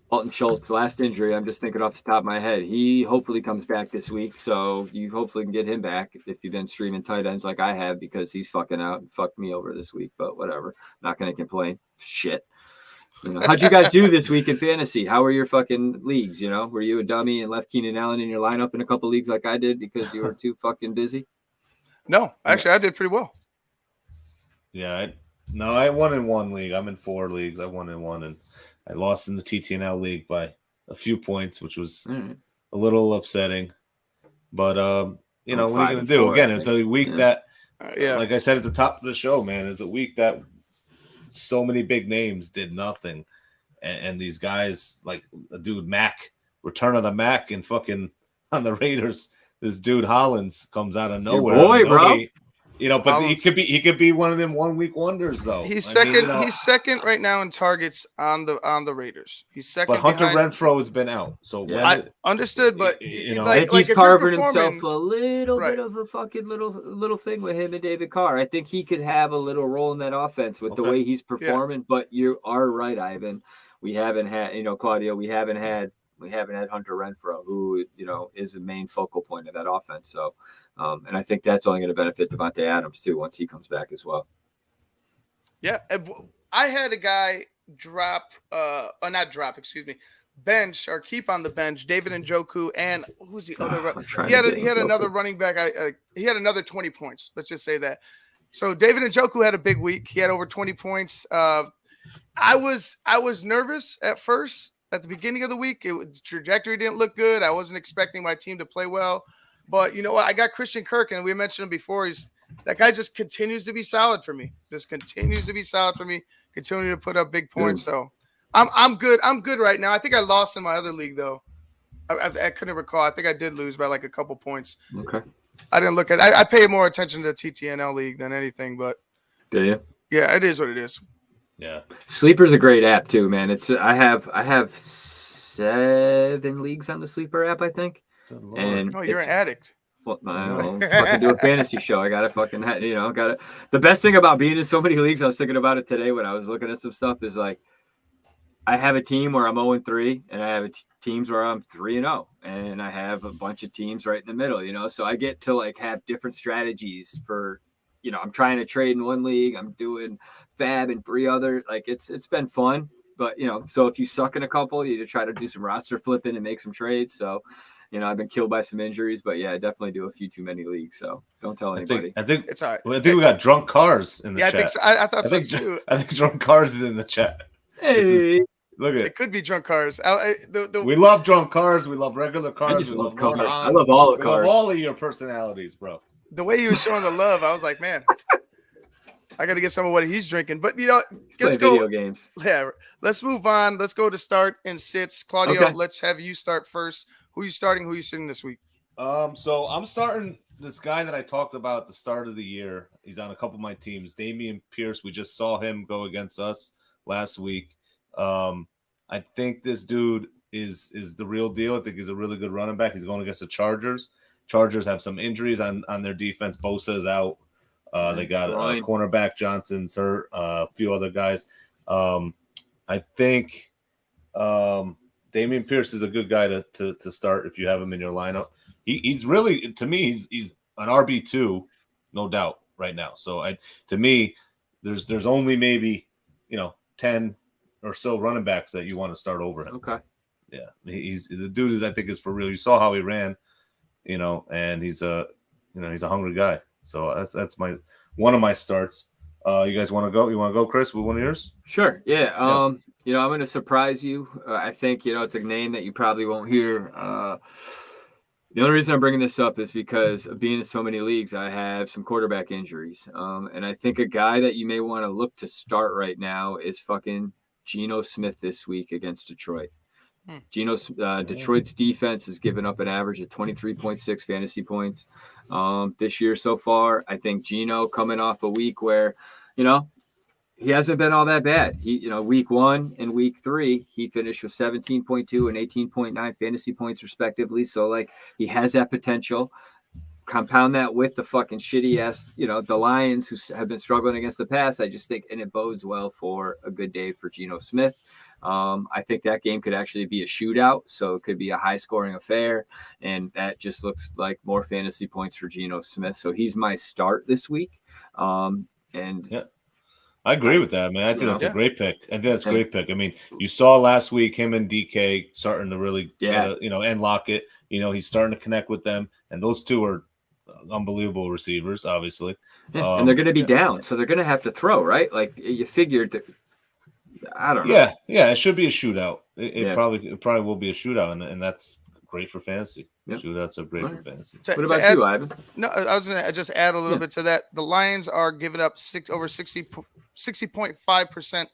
Alton Schultz, last injury, I'm just thinking off the top of my head. He hopefully comes back this week, so you hopefully can get him back if you've been streaming tight ends like I have, because he's fucking out and fucked me over this week, but whatever. Not going to complain. Shit. How'd you guys do this week in fantasy? How were your fucking leagues, Were you a dummy and left Keenan Allen in your lineup in a couple leagues like I did because you were too fucking busy? No, actually, I did pretty well. Yeah, I won in one league. I'm in 4 leagues. I won in one, and I lost in the TTNL league by a few points, which was a little upsetting. But what are you going to do? Again, it's a week that, like I said at the top of the show, man, it's a week that so many big names did nothing. And these guys, like a dude, Mac, Return of the Mac, and fucking on the Raiders, this dude Hollins comes out of nowhere. Your boy, bro. But Hollins, he could be one of them 1 week wonders though. He's second. He's second right now in targets on the Raiders. He's second. But Hunter Renfrow has been out, so I understood. But like he's carving himself a little bit of a fucking little thing with him and David Carr. I think he could have a little role in that offense with the way he's performing. But you are right, Ivan. We haven't had Claudio. We haven't had Hunter Renfrow, who is the main focal point of that offense. So. And I think that's only going to benefit Devonte Adams too once he comes back as well. Yeah, I had a guy bench or keep on the bench, David Njoku, and who's the other? He had another running back. He had another 20 points. Let's just say that. So David Njoku had a big week. He had over 20 points. I was nervous at first at the beginning of the week. The trajectory didn't look good. I wasn't expecting my team to play well. But you know what? I got Christian Kirk, and we mentioned him before. That guy just continues to be solid for me. Continue to put up big points. So I'm good. I'm good right now. I think I lost in my other league though. I couldn't recall. I think I did lose by like a couple points. Okay. I didn't look at. I pay more attention to the TTNL league than anything. But do you? Yeah, it is what it is. Yeah. Sleeper's a great app too, man. I have 7 leagues on the Sleeper app, I think. And you're an addict. Well, I don't fucking do a fantasy show. I gotta fucking gotta. The best thing about being in so many leagues, I was thinking about it today when I was looking at some stuff, is like I have a team where I'm 0-3, and I have teams where I'm 3-0, and I have a bunch of teams right in the middle. So I get to like have different strategies for. I'm trying to trade in one league. I'm doing fab in 3 other. Like it's been fun, but so if you suck in a couple, you try to do some roster flipping and make some trades. So. I've been killed by some injuries, but yeah, I definitely do a few too many leagues. So don't tell anybody. I think it's all right. I think we got Drunk Cars in the chat. I think so. I thought so too. I think Drunk Cars is in the chat. Hey, look at it. It could be Drunk Cars. We love Drunk Cars. We love regular cars. We love cars. I love all the cars. We love all of your personalities, bro. The way he was showing the love, I was like, man, I got to get some of what he's drinking. But let's go. Video games. Yeah, let's move on. Let's go to start and sits. Claudio, let's have you start first. Who are you starting? Who are you sitting this week? So I'm starting this guy that I talked about at the start of the year. He's on a couple of my teams. Damien Pierce. We just saw him go against us last week. I think this dude is the real deal. I think he's a really good running back. He's going against the Chargers. Chargers have some injuries on their defense. Bosa is out. They got cornerback Johnson's hurt. A few other guys. I think Damien Pierce is a good guy to start if you have him in your lineup. He's really, to me, he's an RB2, no doubt, right now. So to me, there's only maybe 10 or so running backs that you want to start over him. Okay. Yeah, he's the dude I think is for real. You saw how he ran, and he's a hungry guy. So that's one of my starts. You guys want to go? You want to go, Chris, with one of yours? Sure. Yeah. I'm going to surprise you. I think, it's a name that you probably won't hear. The only reason I'm bringing this up is because of being in so many leagues, I have some quarterback injuries. And I think a guy that you may want to look to start right now is fucking Geno Smith this week against Detroit. Detroit's defense has given up an average of 23.6 fantasy points this year so far. I think Geno coming off a week where, he hasn't been all that bad. He, week 1 and week 3, he finished with 17.2 and 18.9 fantasy points respectively. So like he has that potential. Compound that with the fucking shitty ass, the Lions who have been struggling against the pass. I just think, and it bodes well for a good day for Geno Smith. I think that game could actually be a shootout, so it could be a high-scoring affair, and that just looks like more fantasy points for Geno Smith. So he's my start this week. Yeah. I agree with that, man. I think that's Yeah. a great pick. I think that's a great pick. I mean, you saw last week him and DK starting to really, and Lockett. He's starting to connect with them, and those two are unbelievable receivers, obviously. Yeah, and they're going to be down, so they're going to have to throw, right? Like you figured that. I don't know. Yeah, it should be a shootout. It probably will be a shootout, and that's great for fantasy. Yep. Shootouts are great for fantasy. What about you, Ivan? No, I was going to just add a little bit to that. The Lions are giving up over 60.5%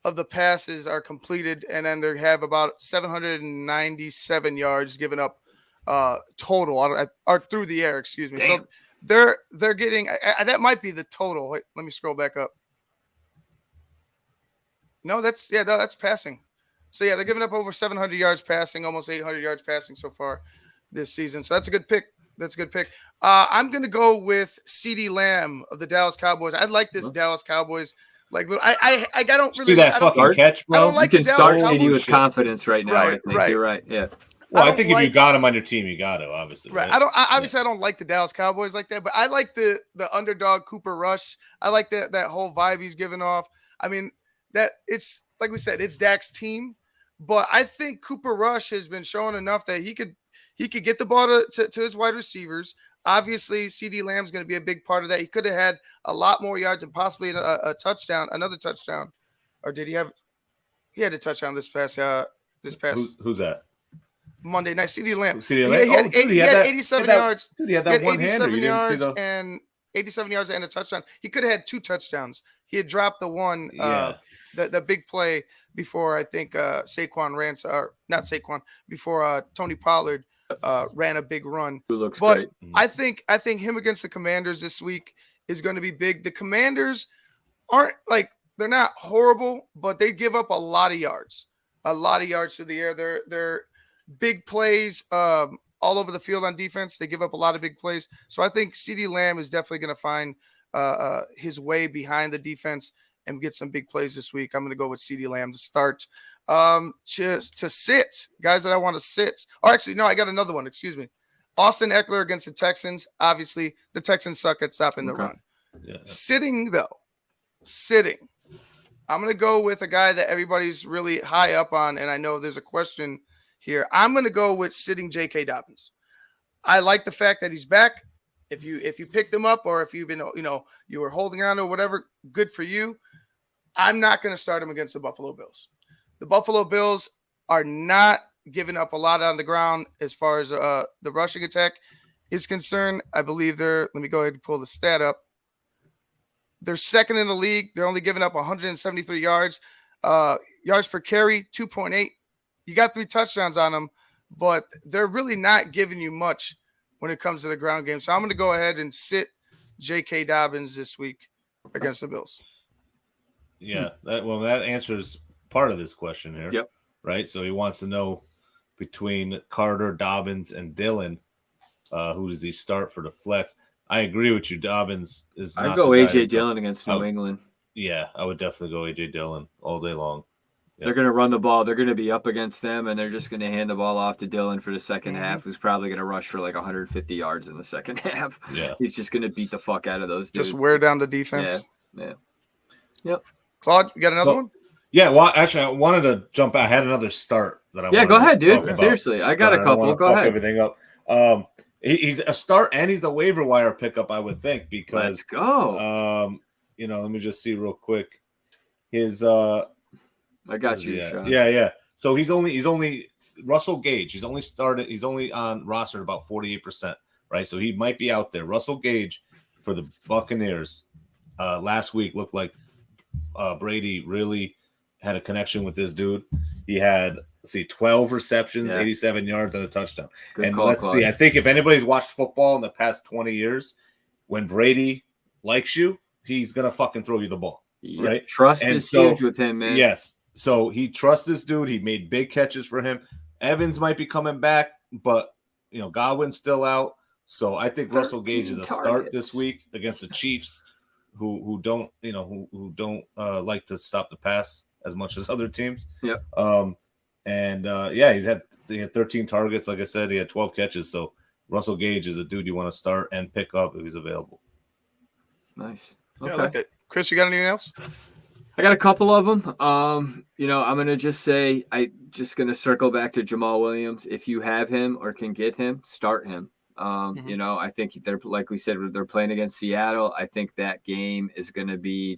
of the passes are completed, and then they have about 797 yards given up total or through the air. Excuse me. Damn. So they're getting that might be the total. Wait, let me scroll back up. No, that's passing. So they're giving up over 700 yards passing, almost 800 yards passing so far this season. So that's a good pick. I'm gonna go with CeeDee Lamb of the Dallas Cowboys. I like this Dallas Cowboys. Like I don't really see that fucking catch, bro. I don't like you can start Dallas CeeDee with shit. confidence right now. Right, I think right. you're right. Yeah. Well, I think if you got him on your team, you got to obviously. Right. Right? I don't like the Dallas Cowboys like that, but I like the underdog Cooper Rush. I like that whole vibe he's giving off. I mean, that it's like we said, it's Dak's team, but I think Cooper Rush has been showing enough that he could get the ball to his wide receivers. Obviously, CeeDee Lamb's going to be a big part of that. He could have had a lot more yards and possibly a touchdown, another touchdown, or did he have? He had a touchdown this past. Who's that? Monday night. CeeDee Lamb. He had 87 yards. Dude, he had that one hander. 87 yards and a touchdown. He could have had 2 touchdowns. He had dropped the one, the big play before I think Saquon ran, or not Saquon, before Tony Pollard ran a big run. Who looks but great. I think him against the Commanders this week is going to be big. The Commanders aren't they're not horrible, but they give up a lot of yards through the air. They're big plays all over the field on defense. They give up a lot of big plays. So I think CeeDee Lamb is definitely going to find his way behind the defense and get some big plays this week. I'm going to go with CeeDee Lamb to start. To sit, guys that I want to sit. Or actually, no, I got another one. Excuse me. Austin Eckler against the Texans. Obviously, the Texans suck at stopping the run. Yeah. Sitting. I'm going to go with a guy that everybody's really high up on, and I know there's a question here. I'm going to go with sitting J.K. Dobbins. I like the fact that he's back. If you picked him up or if you've been, you were holding on or whatever, good for you. I'm not going to start him against the Buffalo Bills. The Buffalo Bills are not giving up a lot on the ground as far as the rushing attack is concerned. I believe let me go ahead and pull the stat up. They're second in the league. They're only giving up 173 yards. Yards per carry, 2.8. You got 3 touchdowns on them, but they're really not giving you much when it comes to the ground game. So I'm going to go ahead and sit J.K. Dobbins this week against the Bills. Yeah, that answers part of this question here. Yep. Right? So he wants to know between Carter, Dobbins, and Dillon, who does he start for the flex? I agree with you. Dobbins is not I'd go the guy A.J. Dillon against New England. Yeah, I would definitely go A.J. Dillon all day long. Yeah. They're going to run the ball. They're going to be up against them, and they're just going to hand the ball off to Dillon for the second half, who's probably going to rush for 150 yards in the second half. Yeah. He's just going to beat the fuck out of those dudes. Just wear down the defense. Yeah. Yep. Claude, you got another one? Yeah, well, actually, I wanted to jump. I had another start that I wanted go ahead, dude. talk about. Seriously, I got a couple. Go ahead. Everything up. He's a start and he's a waiver wire pickup, I would think, because let's go. let me just see real quick. His I got you. Yeah. So he's only Russell Gage. He's only on roster at about 48%, right? So he might be out there. Russell Gage for the Buccaneers last week looked like Brady really had a connection with this dude. He had 12 receptions, 87 yards, and a touchdown. Good call, let's see. I think if anybody's watched football in the past 20 years, when Brady likes you, he's gonna fucking throw you the ball, right? Trust is huge with him, man. Yes. So he trusts this dude. He made big catches for him. Evans might be coming back, but Godwin's still out. So I think Russell Gage is a start this week against the Chiefs, who don't like to stop the pass as much as other teams. Yep. He had 13 targets. Like I said, he had 12 catches. So Russell Gage is a dude you want to start and pick up if he's available. Nice. Yeah, Okay. I like it. Chris, you got anything else? I got a couple of them. I'm gonna just say gonna circle back to Jamal Williams. If you have him or can get him, start him. I think they're, like we said, they're playing against Seattle. I think that game is gonna be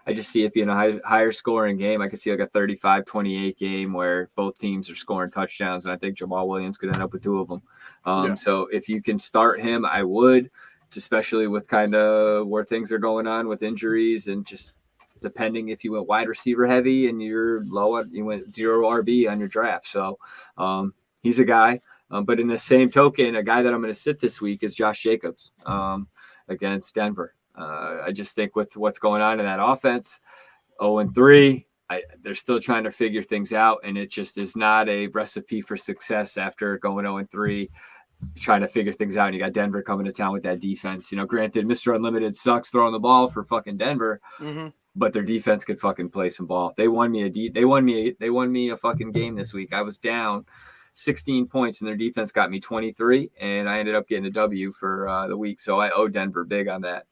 I just see it being a higher scoring game. I could see like a 35-28 game where both teams are scoring touchdowns, and I think Jamal Williams could end up with 2 of them. So if you can start him, I would, especially with kind of where things are going on with injuries and just depending if you went wide receiver heavy and you're low, you went 0 RB on your draft. So he's a guy. But in the same token, a guy that I'm going to sit this week is Josh Jacobs against Denver. I just think with what's going on in that offense, 0-3, they're still trying to figure things out, and it just is not a recipe for success after going 0-3, trying to figure things out. And you got Denver coming to town with that defense. Granted, Mr. Unlimited sucks throwing the ball for fucking Denver, but their defense could fucking play some ball. They won me a fucking game this week. I was down 16 points, and their defense got me 23, and I ended up getting a W for the week. So I owe Denver big on that.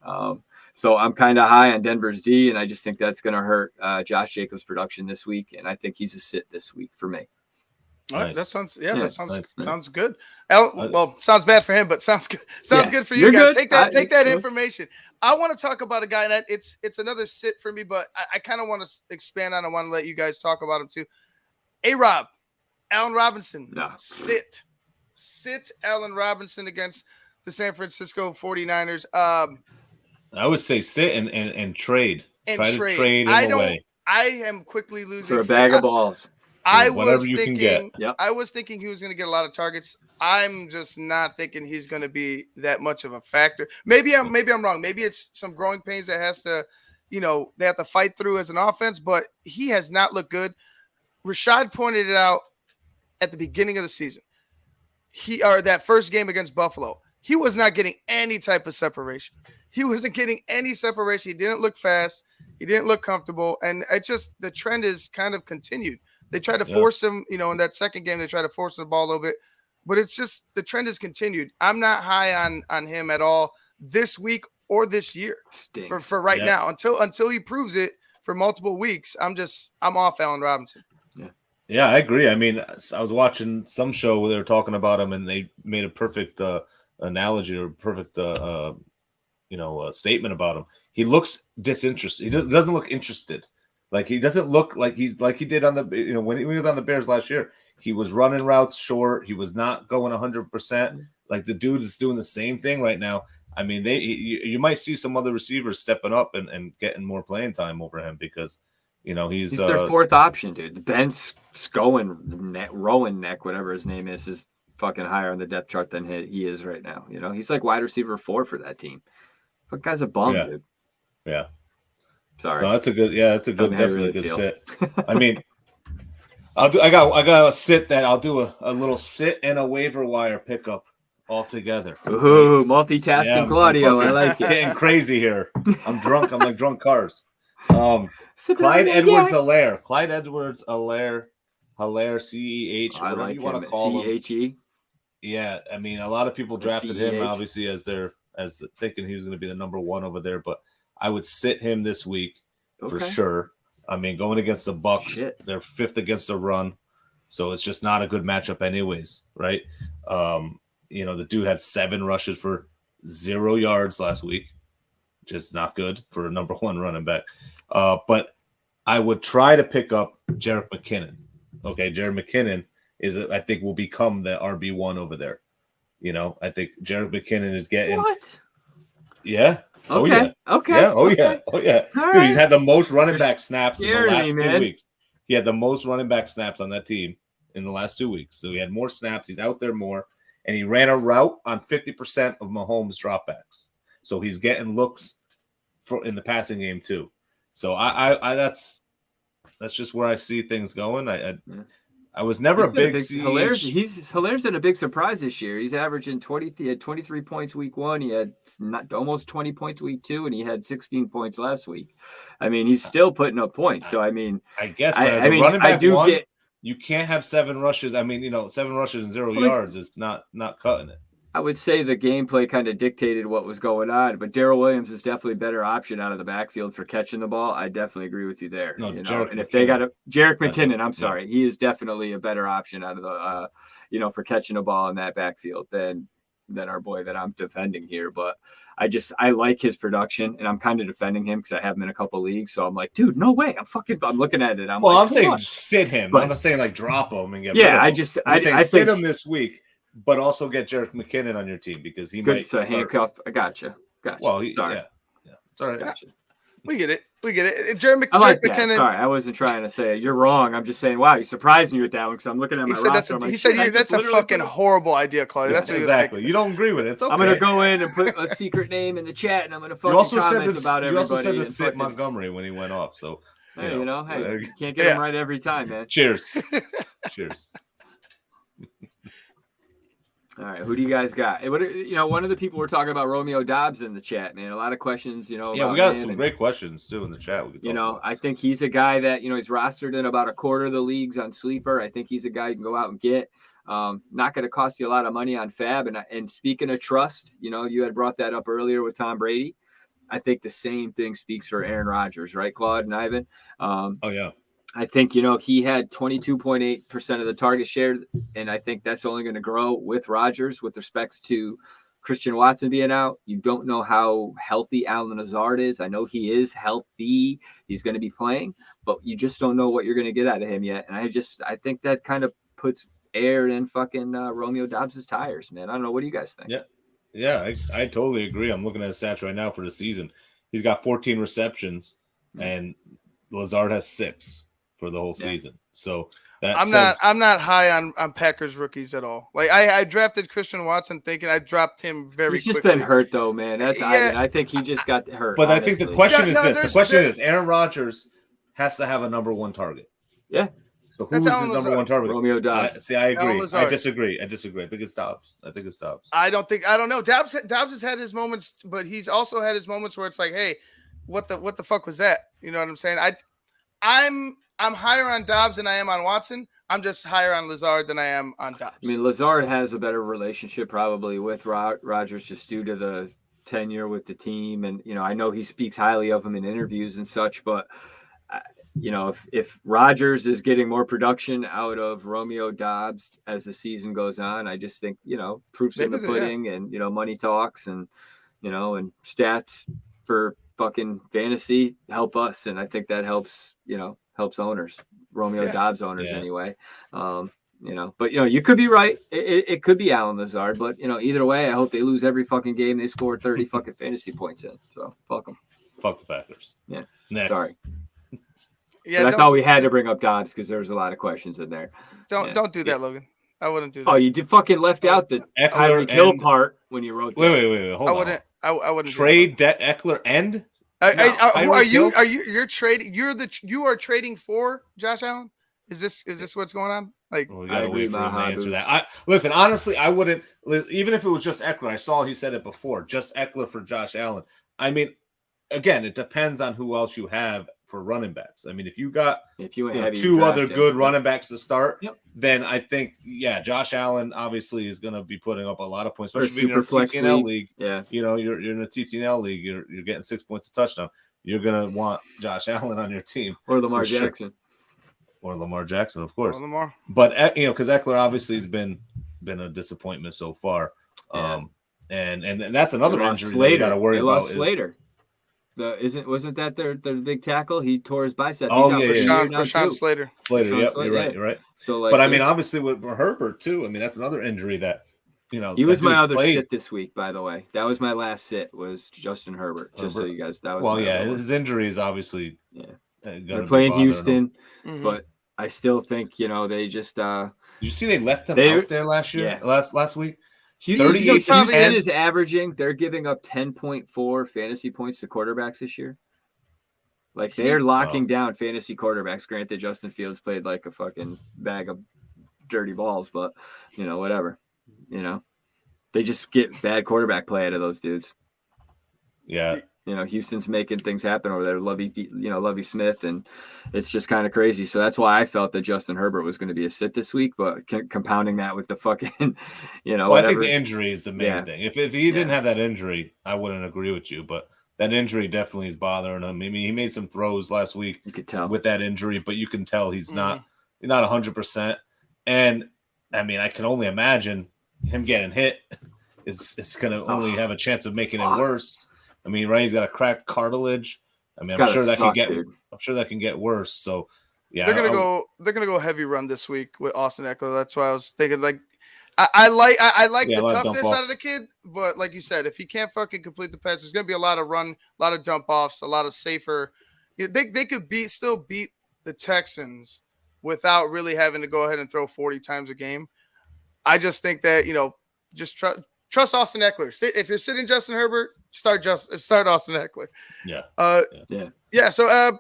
So I'm kind of high on Denver's D, and I just think that's going to hurt Josh Jacobs' production this week, and I think he's a sit this week for me. All right, Nice. that sounds Nice. sounds good. Well, sounds bad for him, but sounds good. Sounds good for you You're guys. good. Take that information. I want to talk about a guy that it's another sit for me, but I kind of want to expand on. I want to let you guys talk about him too. A-Rob, Allen Robinson. No. Sit Allen Robinson against the San Francisco 49ers. I would say sit and trade. Try to trade him away. I am quickly losing For a bag of balls. I whatever was you thinking, can get. Yep. I was thinking he was going to get a lot of targets. I'm just not thinking he's going to be that much of a factor. Maybe I'm wrong. Maybe it's some growing pains that has to, they have to fight through as an offense. But he has not looked good. Rashad pointed it out at the beginning of the season. That first game against Buffalo, he was not getting any type of separation. He wasn't getting any separation. He didn't look fast. He didn't look comfortable, and the trend is kind of continued. They tried to force him, in that second game, they tried to force him the ball a little bit, but it's just the trend has continued. I'm not high on him at all this week or this year for right now until he proves it for multiple weeks. I'm off Allen Robinson. Yeah, I agree. I mean, I was watching some show where they were talking about him, and they made a perfect analogy or perfect statement about him. He looks disinterested. He doesn't look interested. Like he doesn't look like he did on the when he was on the Bears last year. He was running routes short. He was not going 100%. Like the dude is doing the same thing right now. I mean, you might see some other receivers stepping up and getting more playing time over him because he's their fourth option, dude. Ben Rowan Neck, whatever his name is fucking higher on the depth chart than he is right now. He's like wide receiver 4 for that team. That guy's a bum, dude. Yeah. Sorry. No, that's a good. Yeah, that's a good. Definitely good sit. I mean, I got a sit that I'll do a little sit and a waiver wire pickup all together. Ooh, multitasking, Claudio. I like it. Getting crazy here. I'm drunk. I'm like drunk cars. Clyde Edwards Hilaire. Clyde Edwards Hilaire. CEH. I Whatever like you want him. to call him. CHE. Yeah, I mean, a lot of people drafted him CEH. obviously as thinking he was going to be the number 1 over there, but I would sit him this week for sure. I mean, going against the Bucks, they're 5th against the run, so it's just not a good matchup anyways, right? The dude had 7 rushes for 0 yards last week, just not good for a number 1 running back. But I would try to pick up Jerick McKinnon. Okay, Jerick McKinnon I think will become the RB1 over there. I think Jerick McKinnon is getting what? Yeah. Okay. Oh yeah. Okay. Yeah. Oh okay. yeah. Oh yeah. All Dude, right. he's had the most running back snaps in the scaring last me, 2 man. weeks. He had the most running back snaps on that team in the last 2 weeks. So he had more snaps. He's out there more, and he ran a route on 50% of Mahomes' dropbacks. So he's getting looks in the passing game too. So I that's just where I see things going. I was never a big Hilaire's been a big surprise this year. He's averaging 20. He had 23 points week 1. He had almost 20 points week 2, and he had 16 points last week. I mean, he's still putting up points. So I mean, I guess. But as a running back you can't have 7 rushes. I mean, 7 rushes and 0 yards is not cutting it. I would say the gameplay kind of dictated what was going on, but Darrell Williams is definitely a better option out of the backfield for catching the ball. I definitely agree with you there. No, and if they got Jerick McKinnon, I'm sorry, he is definitely a better option out of the, for catching the ball in that backfield than our boy that I'm defending here. But I like his production, and I'm kind of defending him because I have him in a couple leagues. So I'm like, dude, no way. I'm looking at it. I'm saying sit him. But I'm not saying like drop him and get rid of him. I sit him this week. But also get Jerick McKinnon on your team because he might. So handcuff. I gotcha. Well, sorry. Yeah. Sorry. Gotcha. We get it. Jerick McKinnon. Sorry, I wasn't trying to say you're wrong. I'm just saying, wow, you surprised me with that one because I'm looking at my roster. He said that's a fucking horrible idea, Claudio. That's what exactly. You don't agree with it. It's okay. I'm gonna go in and put a secret name in the chat, and I'm gonna fucking comment about everybody. You also said to sit Montgomery when he went off. So you can't get him right every time, man. Cheers. Cheers. All right, who do you guys got? One of the people were talking about Romeo Dobbs in the chat, man. A lot of questions, Yeah, we got some great questions too in the chat. I think he's a guy that he's rostered in about a quarter of the leagues on Sleeper. I think he's a guy you can go out and get. Not going to cost you a lot of money on Fab. And speaking of trust, you had brought that up earlier with Tom Brady. I think the same thing speaks for Aaron Rodgers, right, Claude and Ivan? Oh yeah. I think, he had 22.8% of the target share, and I think that's only going to grow with Rodgers with respects to Christian Watson being out. You don't know how healthy Allen Lazard is. I know he is healthy. He's going to be playing, but you just don't know what you're going to get out of him yet. And I think that kind of puts air in fucking Romeo Dobbs' tires, man. I don't know. What do you guys think? Yeah, I totally agree. I'm looking at his stats right now for the season. He's got 14 receptions, and Lazard has 6. For the whole season. So I'm not high on Packers rookies at all. Like I drafted Christian Watson thinking I dropped him very quickly. He's just been hurt though, man. I think he just got hurt. But honestly. I think the question is this. The question is Aaron Rodgers has to have a number 1 target. Yeah. So who's his number 1 target? Romeo Dobbs. I agree. I disagree. I think it's Dobbs. I don't know. Dobbs has had his moments, but he's also had his moments where it's like, hey, what the fuck was that? You know what I'm saying? I'm higher on Dobbs than I am on Watson. I'm just higher on Lazard than I am on Dobbs. I mean, Lazard has a better relationship probably with Rodgers just due to the tenure with the team. And, I know he speaks highly of him in interviews and such, but, if Rodgers is getting more production out of Romeo Dobbs as the season goes on, I just think, proofs in the pudding and, money talks and, and stats for fucking fantasy help us. And I think that helps owners, Dobbs owners anyway. But you could be right. It could be Allen Lazard, but either way, I hope they lose every fucking game they score 30 fucking fantasy points in. So fuck them. Fuck the Packers. Yeah. Next. Sorry. Yeah. I thought we had to bring up Dobbs because there was a lot of questions in there. Don't do that, Logan. I wouldn't do that. Oh, you did fucking left out the Tyreek Hill part when you wrote that. Wait. Hold on. I wouldn't trade Eckler and. You're trading? You are trading for Josh Allen? Is this what's going on? Like, we gotta wait for him to answer that. Listen, honestly, I wouldn't. Even if it was just Eckler, I saw he said it before. Just Eckler for Josh Allen. I mean, again, it depends on who else you have for running backs. I mean, if you got 2 other good running backs to start, then I think Josh Allen obviously is going to be putting up a lot of points, especially in your TTNL league. Yeah, you're in a TTNL league. You're getting 6 points a touchdown. You're going to want Josh Allen on your team or Lamar Jackson, of course. Lamar. But because Eckler obviously has been a disappointment so far. And that's another injury you got to worry about. Slater. Wasn't that their big tackle? He tore his bicep. Rashawn Slater. Yep, you're right. So, but I mean, obviously with Herbert too. I mean, that's another injury that he was my other sit this week. By the way, that was my last sit. Was Justin Herbert. Just so you guys, that was his injury is obviously they're playing Houston, but I still think they just. You see, they left him out there last year, last week. Houston is averaging. They're giving up 10.4 fantasy points to quarterbacks this year. Like they're locking down fantasy quarterbacks. Granted, Justin Fields played like a fucking bag of dirty balls, but whatever. They just get bad quarterback play out of those dudes. Yeah. Houston's making things happen over there. Lovey Smith, and it's just kind of crazy. So that's why I felt that Justin Herbert was going to be a sit this week, but compounding that with the fucking, Well, I think the injury is the main thing. If he didn't have that injury, I wouldn't agree with you, but that injury definitely is bothering him. I mean, he made some throws last week you could tell with that injury, but you can tell he's not 100%. And I mean, I can only imagine him getting hit is going to only have a chance of making it worse. I mean, right? He's got a cracked cartilage. I mean, I'm sure that can get worse. So, yeah, they're gonna go heavy run this week with Austin Eckler. That's why I was thinking like, I like the toughness out of the kid, but like you said, if he can't fucking complete the pass, there's gonna be a lot of run, a lot of dump offs, a lot of safer. They could still beat the Texans without really having to go ahead and throw 40 times a game. I just think that just trust Austin Eckler. If you're sitting Justin Herbert, start Austin Eckler. Yeah. So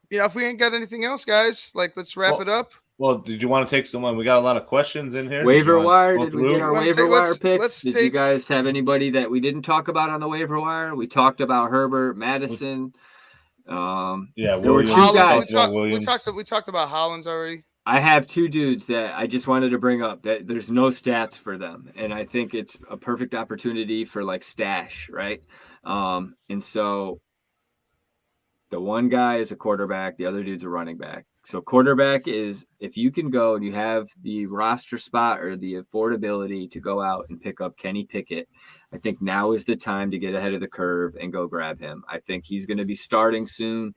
if we ain't got anything else, guys, let's wrap it up. Well, did you want to take someone? We got a lot of questions in here. Waiver wire. Did we get our waiver wire picks? Did you guys have anybody that we didn't talk about on the waiver wire? We talked about Herbert, Madison. Williams. We talked about Hollins already. I have two dudes that I just wanted to bring up that there's no stats for them. And I think it's a perfect opportunity for stash, right? And so the one guy is a quarterback. The other dude's a running back. So quarterback is if you can go and you have the roster spot or the affordability to go out and pick up Kenny Pickett, I think now is the time to get ahead of the curve and go grab him. I think he's going to be starting soon,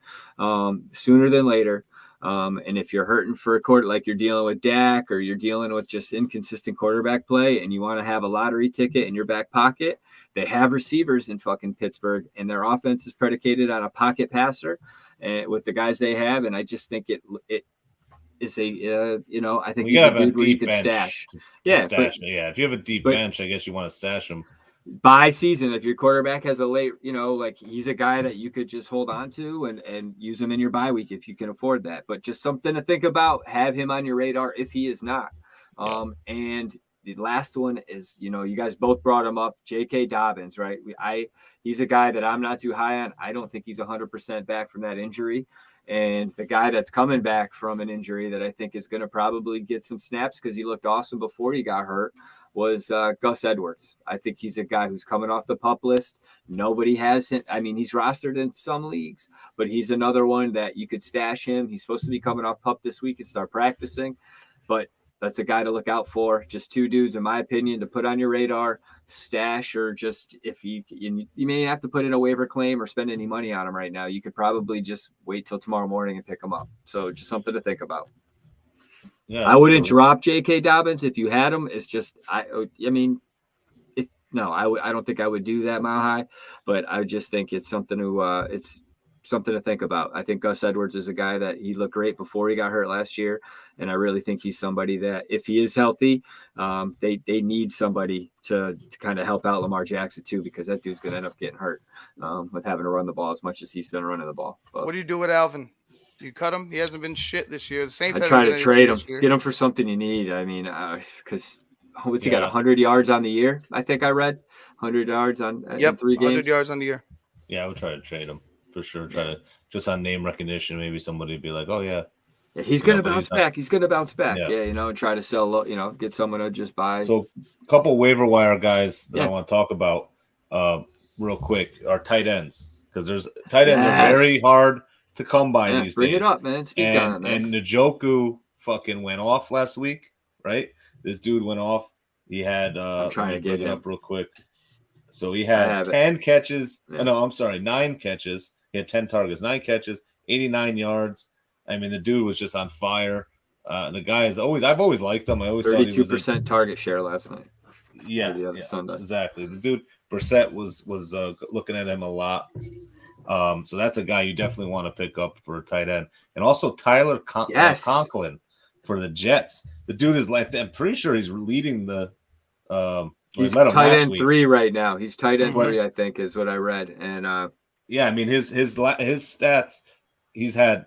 sooner than later. And if you're hurting for a quarter, like you're dealing with Dak or you're dealing with just inconsistent quarterback play and you want to have a lottery ticket in your back pocket, they have receivers in fucking Pittsburgh and their offense is predicated on a pocket passer and with the guys they have. And I just think it is I think you have a dude where you deep could bench. Stash. If you have a deep bench, I guess you want to stash him. By season, if your quarterback has a late, he's a guy that you could just hold on to and use him in your bye week if you can afford that. But just something to think about, have him on your radar if he is not. And the last one is, you guys both brought him up, J.K. Dobbins, right? He's a guy that I'm not too high on. I don't think he's 100% back from that injury. And the guy that's coming back from an injury that I think is going to probably get some snaps because he looked awesome before he got hurt was Gus Edwards. I think he's a guy who's coming off the PUP list. Nobody has him. I mean, he's rostered in some leagues, but he's another one that you could stash him. He's supposed to be coming off PUP this week and start practicing, but that's a guy to look out for. Just two dudes, in my opinion, to put on your radar, stash, or just if you may have to put in a waiver claim or spend any money on him right now. You could probably just wait till tomorrow morning and pick him up. So just something to think about. Yeah, I wouldn't drop J.K. Dobbins if you had him. It's just I don't think I would do that mile high, but I just think it's something to think about. I think Gus Edwards is a guy that he looked great before he got hurt last year, and I really think he's somebody that if he is healthy, they need somebody to kind of help out Lamar Jackson too, because that dude's going to end up getting hurt with having to run the ball as much as he's been running the ball. But what do you do with Alvin? Do you cut him? He hasn't been shit this year. The Saints I try to trade him, get him for something you need. I mean, because what's he got 100 yards on the year? I think I read 100 yards on in 3 games. 100 yards on the year. Yeah, I would try to trade him for sure. Try to just on name recognition, maybe somebody would be like, "Oh yeah, he's gonna bounce back. He's gonna bounce back." Yeah, and try to sell. Get someone to just buy. So, a couple waiver wire guys that I want to talk about real quick are tight ends because there's tight ends are very hard to come by these days. Bring it up, man. Speak on it, man. And Njoku fucking went off last week, right? This dude went off. He had I'm trying to get it up real quick. So he had 10 catches. Yeah. No, I'm sorry, 9 catches. He had 10 targets, 9 catches, 89 yards. I mean, the dude was just on fire. The guy is I've always liked him. I always 32% target share last night. Yeah, Sunday. Exactly. The dude Brissett was looking at him a lot. So that's a guy you definitely want to pick up for a tight end. And also Tyler Conklin for the Jets. The dude is I'm pretty sure he's leading the he's tight end 3 right now. He's tight end 3, I think, is what I read. And I mean his stats, he's had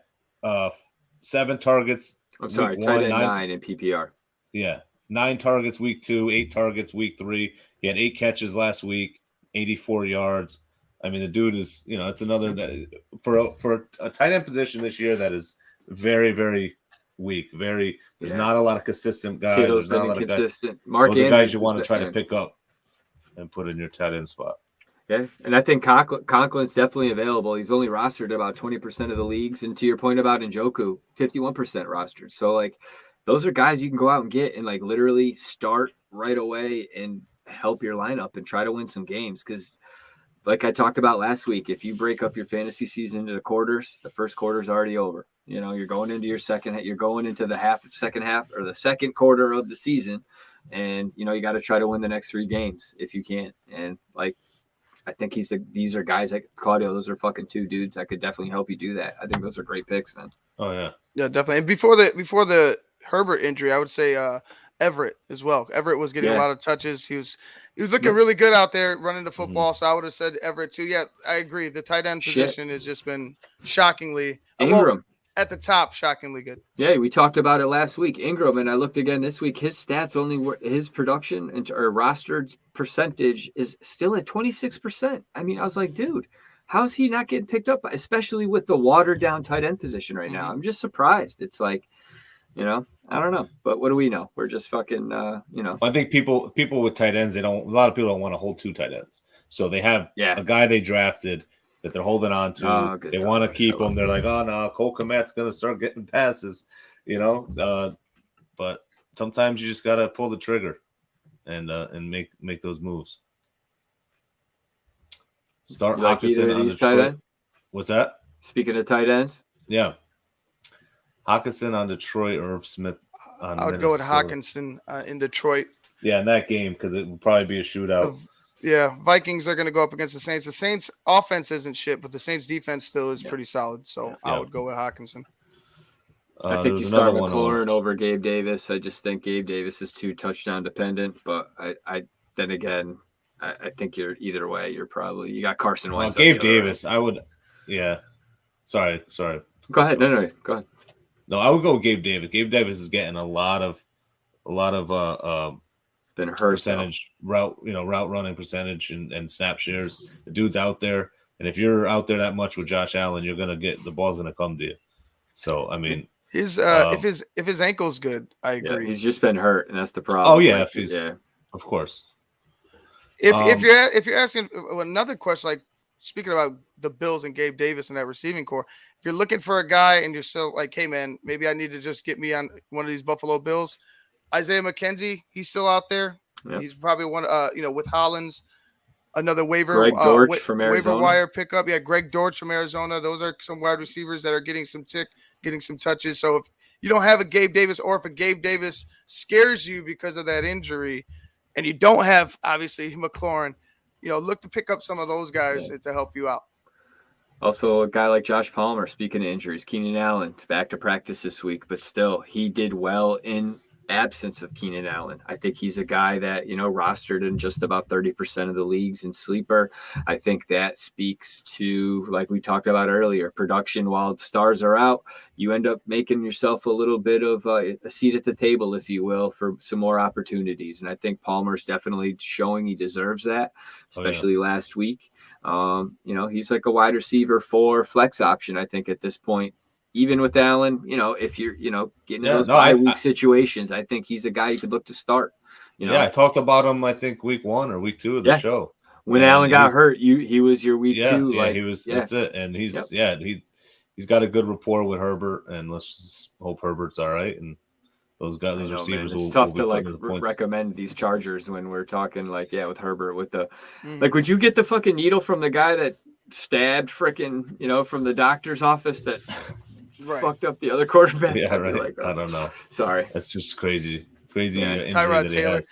7 targets. I'm sorry, tight end 9 in PPR. Yeah, 9 targets week 2, 8 targets week 3. He had 8 catches last week, 84 yards. I mean, the dude is, it's another for a tight end position this year that is very, very weak. There's not a lot of consistent guys. Kittle's There's not a been lot of guys. inconsistent. Mark Those are Andrews guys you want to try to been- pick up and put in your tight end spot. Yeah, and I think Conklin's definitely available. He's only rostered about 20% of the leagues, and to your point about Njoku, 51% rostered. So like, those are guys you can go out and get and like literally start right away and help your lineup and try to win some games. Because like I talked about last week, if you break up your fantasy season into the quarters, the first quarter's already over. You're going into your you're going into the second half or the second quarter of the season, and you got to try to win the next 3 games if you can. And like, I think these are guys like Claudio. Those are fucking 2 dudes that could definitely help you do that. I think those are great picks, man. Oh yeah, Yeah, definitely. And before the Herbert injury, I would say Everett as well. Everett was getting a lot of touches. He was looking really good out there running the football. So I would have said Everett too. Yeah, I agree. The tight end position has just been shockingly Ingram at the top, shockingly good. Yeah, we talked about it last week. Ingram, and I looked again this week. His stats his production or rostered percentage is still at 26%. I mean, I was like, dude, how's he not getting picked up, especially with the watered down tight end position right now? I'm just surprised. It's like, I don't know, but what do we know? We're just fucking, I think people with tight ends, a lot of people don't want to hold 2 tight ends, so they have a guy they drafted that they're holding on to. They want to keep him. They're like, oh no, Cole Kmet's gonna start getting passes, but sometimes you just gotta pull the trigger and make those moves. Start Hawkinson on Detroit. What's that? Speaking of tight ends, yeah. Hawkinson on Detroit or Smith on I would go with Hawkinson in Detroit. Yeah, in that game because it would probably be a shootout. Vikings are going to go up against the Saints. The Saints offense isn't shit, but the Saints defense still is pretty solid. So I would go with Hawkinson. I think you start McLaurin over Gabe Davis. I just think Gabe Davis is too touchdown dependent. But I think you're either way. You got Carson Wentz. Gabe Davis, I would. Yeah. Sorry. Go ahead. No, go ahead. No, I would go with Gabe Davis. Gabe Davis is getting a lot of been hurt percentage route running percentage and snap shares. The dude's out there, and if you're out there that much with Josh Allen, you're gonna get the ball's gonna come to you. So I mean, if his ankle's good, I agree. Yeah, he's just been hurt, and that's the problem. Oh yeah, of course. If you're asking another question, like speaking about the Bills and Gabe Davis and that receiving core, if you're looking for a guy and you're still like, hey man, maybe I need to just get me on one of these Buffalo Bills. Isaiah McKenzie, he's still out there. Yep. He's probably one, with Hollins, another waiver wire pickup. Yeah, Greg Dortch from Arizona. Those are some wide receivers that are getting some touches. So if you don't have a Gabe Davis, or if a Gabe Davis scares you because of that injury, and you don't have obviously McLaurin, look to pick up some of those guys to help you out. Also, a guy like Josh Palmer, speaking of injuries, Keenan Allen's back to practice this week, but still, he did well in absence of Keenan Allen. I think he's a guy that, rostered in just about 30% of the leagues in sleeper. I think that speaks to, like we talked about earlier, production while the stars are out. You end up making yourself a little bit of a seat at the table, if you will, for some more opportunities. And I think Palmer's definitely showing he deserves that, especially last week. He's like a wide receiver 4 flex option, I think, at this point. Even with Allen, if you're, getting in those bye-week situations, I think he's a guy you could look to start. I talked about him, I think, week 1 or week 2 of the show. When Allen got hurt, he was your week 2. Yeah, he was. Yeah. That's it. And he's got a good rapport with Herbert, and let's just hope Herbert's all right. And those guys, those receivers will. It's tough to recommend these Chargers when we're talking with Herbert with the would you get the fucking needle from the guy that stabbed frickin' from the doctor's office that fucked up the other quarterback? Yeah, right. Like, I don't know. Sorry, that's just crazy. Injury Tyrod that Taylor. he has.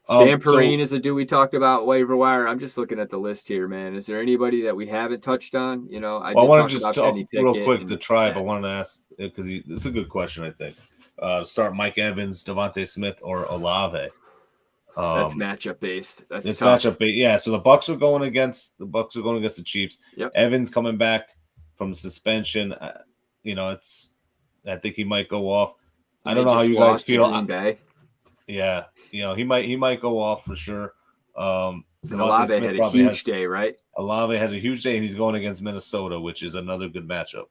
Sam Perrine is a dude we talked about waiver wire. I'm just looking at the list here, man. Is there anybody that we haven't touched on? I want to just talk real quick. The tribe. I wanted to ask because it's a good question. I think start Mike Evans, Devonte Smith, or Olave. That's matchup based. It's matchup based. Yeah. So the Bucs are going against the Chiefs. Yep. Evans coming back from suspension. I think he might go off. I don't know how you guys feel. Yeah, he might go off for sure. And Devontae Olave Smith had a probably huge day, right? Olave has a huge day, and he's going against Minnesota, which is another good matchup.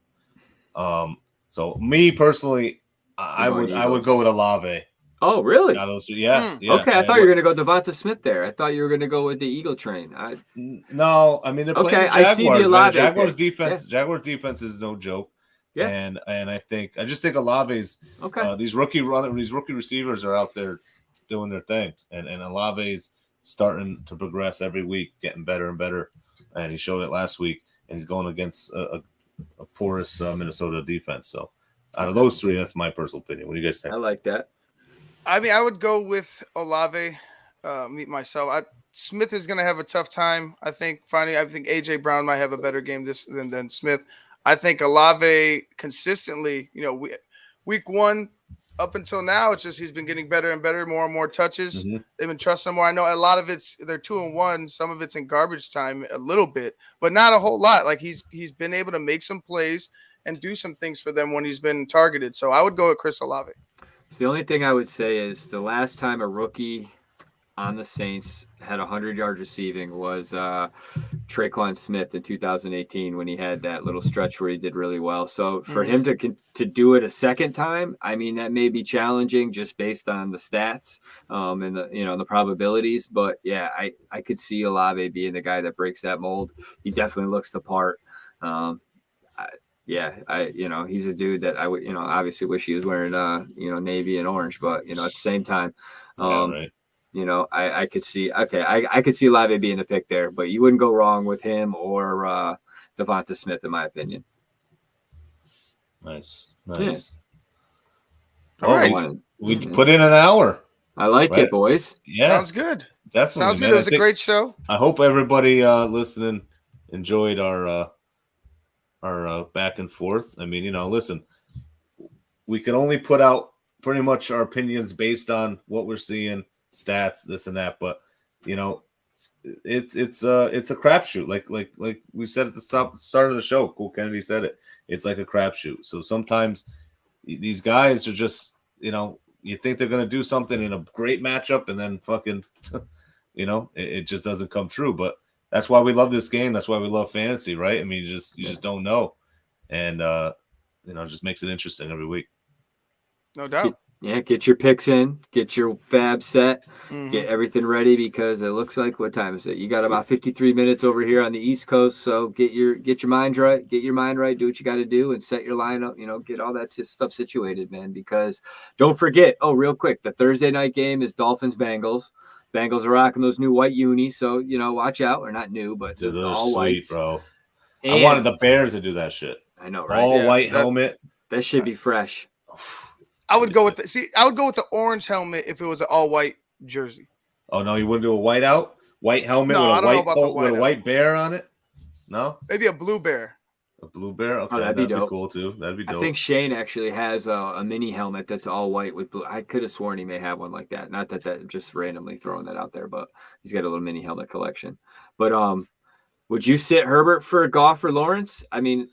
So me personally, I would go with Olave. Oh, really? Yeah. Okay, I thought you were going to go Devonta Smith there. I thought you were going to go with the Eagle train. No, I mean they're playing the Jaguars. I see the Olave Jaguars defense. Yeah. Jaguars defense is no joke. Yeah, and I just think Olave's these rookie receivers are out there doing their thing, and Olave's starting to progress every week, getting better and better, and he showed it last week, and he's going against a porous Minnesota defense. So out of those three, that's my personal opinion. What do you guys think? I like that. I mean, I would go with Olave. Myself. Smith is going to have a tough time. I think AJ Brown might have a better game than Smith. I think Olave consistently, week one up until now, it's just he's been getting better and better, more and more touches. Mm-hmm. They've been trusting him more. I know a lot of they're 2-1. Some of it's in garbage time a little bit, but not a whole lot. Like he's been able to make some plays and do some things for them when he's been targeted. So I would go with Chris Olave. So the only thing I would say is the last time a rookie on the Saints had 100 yards receiving was Traquan Smith in 2018 when he had that little stretch where he did really well. So for him to do it a second time, I mean, that may be challenging just based on the stats and the probabilities. But yeah, I could see Olave being the guy that breaks that mold. He definitely looks the part. He's a dude that I would, obviously wish he was wearing, navy and orange, but, at the same time, right. I could see, I could see Olave being the pick there, but you wouldn't go wrong with him or Devonta Smith, in my opinion. Nice. Yeah. All right. We put in an hour. I like it, boys. Yeah. Sounds good. Definitely. Sounds good. It was a great show. I hope everybody listening enjoyed our back and forth. I mean, listen, we can only put out pretty much our opinions based on what we're seeing, stats, this and that. But it's a crapshoot. Like we said at the start of the show. Cool Kennedy said it. It's like a crapshoot. So sometimes these guys are just, you think they're gonna do something in a great matchup, and then fucking, it just doesn't come true. But that's why we love this game. That's why we love fantasy, right? I mean, you just don't know, and it just makes it interesting every week. No doubt. Get your picks in, get your fab set, get everything ready, because it looks like, what time is it? You got about 53 minutes over here on the East Coast, so get your mind right, do what you got to do, and set your lineup. Get all that stuff situated, man. Because don't forget. Oh, real quick, the Thursday night game is Dolphins-Bengals. Bengals are rocking those new white unis, so watch out. Or not new, but they're all sweet, white, bro. I wanted the Bears to do that shit. I know, right? All white helmet. That should be fresh. I would go with the orange helmet if it was an all white jersey. Oh no, you wouldn't do a white helmet with a white bear on it? No? Maybe a blue bear. A blue bear? Okay, that'd be cool too. That'd be dope. I think Shane actually has a mini helmet that's all white with blue. I could have sworn he may have one like that. Not that just randomly throwing that out there, but he's got a little mini helmet collection. But would you sit Herbert for Goff or Lawrence? I mean,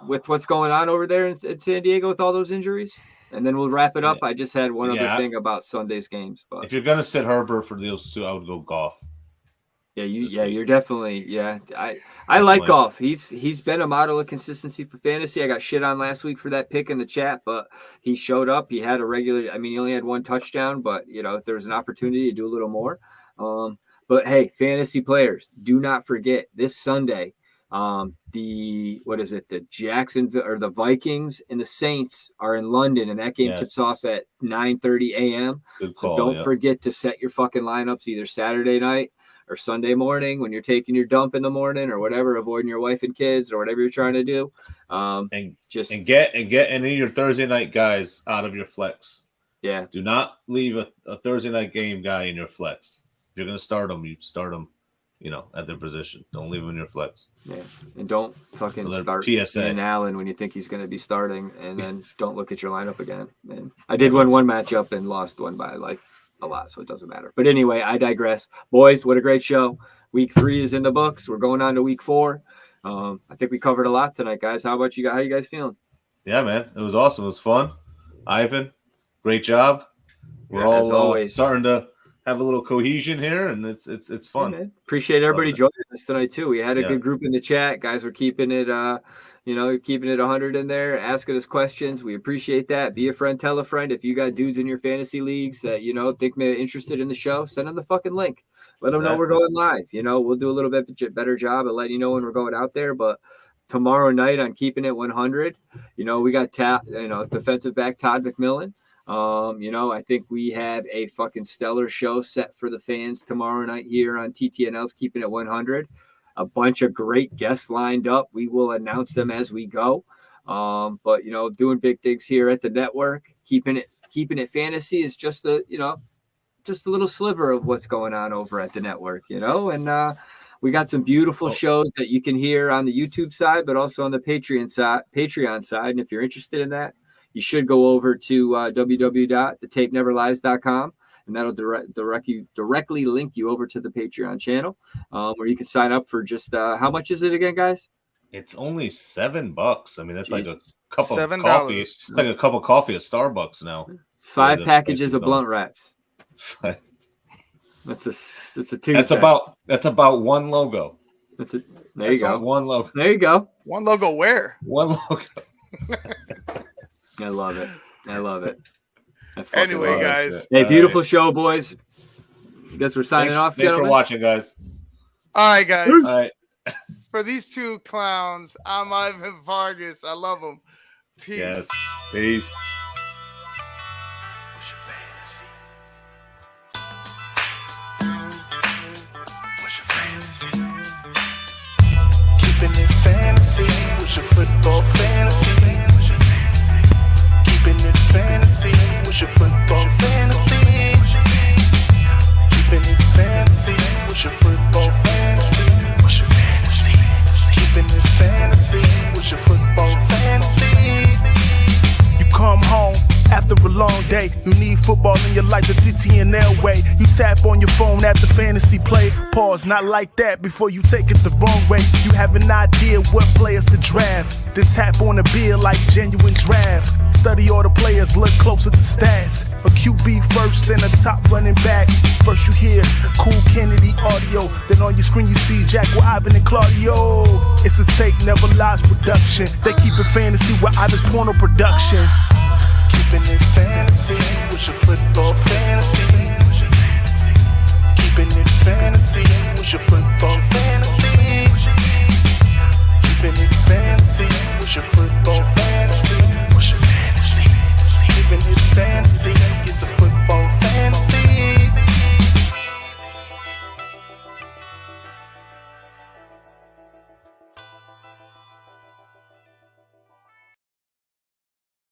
with what's going on over there in San Diego with all those injuries? And then we'll wrap it up. I just had one other thing about Sunday's games. But if you're gonna sit Herbert for those two, I would go Goff. You're definitely I like Goff. He's been a model of consistency for fantasy. I got shit on last week for that pick in the chat, but he showed up. He had he only had one touchdown, but if there's an opportunity to do a little more. But hey, fantasy players, do not forget this Sunday. The Jacksonville or the Vikings and the Saints are in London, and that game tips off at 9:30 a.m. So don't forget to set your fucking lineups either Saturday night or Sunday morning when you're taking your dump in the morning or whatever, avoiding your wife and kids or whatever you're trying to do. And get any of your Thursday night guys out of your flex. Yeah. Do not leave a Thursday night game guy in your flex. If you're going to start them, you start them, at their position. Don't leave them in your flex. Yeah. And don't fucking start Ian Allen when you think he's going to be starting, and then don't look at your lineup again. And I did win one matchup and lost one by a lot, so it doesn't matter. But anyway, I digress. Boys, what a great show. Week 3 is in the books. We're going on to week 4. I think we covered a lot tonight, guys. How about you guys? How you guys feeling? Yeah, man. It was awesome. It was fun. Ivan, great job. We're Yeah, as all always. starting to have a little cohesion here, and it's fun. Yeah, appreciate everybody joining us tonight too. We had a Yeah. good group in the chat. Guys were keeping it, keeping it 100 in there, asking us questions. We appreciate that. Be a friend, tell a friend. If you got dudes in your fantasy leagues that think may be interested in the show, send them the fucking link. Let them know we're going live. We'll do a little bit better job of letting you know when we're going out there. But tomorrow night on Keeping It 100, we got defensive back Todd McMillan. I think we have a fucking stellar show set for the fans tomorrow night here on TTNL's Keeping It 100. A bunch of great guests lined up. We will announce them as we go. But doing big things here at the network. Keeping It Fantasy is just a little sliver of what's going on over at the network, and we got some beautiful shows that you can hear on the YouTube side, but also on the Patreon side. And if you're interested in that, you should go over to www.thetapeneverlies.com, and that'll directly link you over to the Patreon channel, where you can sign up for just how much is it again, guys? It's only $7. I mean, that's like a cup of $7. coffee. It's like a cup of coffee at Starbucks now. It's 5 packages of blunt wraps. That's a Tuesday. That's about one logo. There you go. One logo. There you go. One logo where? One logo. I love it. Anyway, guys. Hey, beautiful show, boys. I guess we're signing off, Thanks gentlemen. for watching, guys. All right, guys. All right. For these two clowns, I'm Ivan Vargas. I love them. Peace. Yes. Peace. What's your fantasy? What's your fantasy? Keeping it fantasy. What's your football fantasy? What's your fantasy? Keeping it fantasy. What's your football fantasy? Keeping it fantasy. What's your football fantasy? What's your fantasy? Keeping it fantasy. What's your football fantasy? You come home after a long day. You need football in your life the TTNL way. You tap on your phone at the fantasy play. Pause, not like that before you take it the wrong way. You have an idea what players to draft. Then tap on a beer like genuine draft. Study all the players, look close at the stats. A QB first, then a top running back. First you hear Cool Kennedy audio. Then on your screen you see Jackle, Ivan, and Claudio. It's a Tape Never Lies production. They keep it fantasy with Ivan's porno production. Keeping it fantasy, what's your football fantasy? Keeping it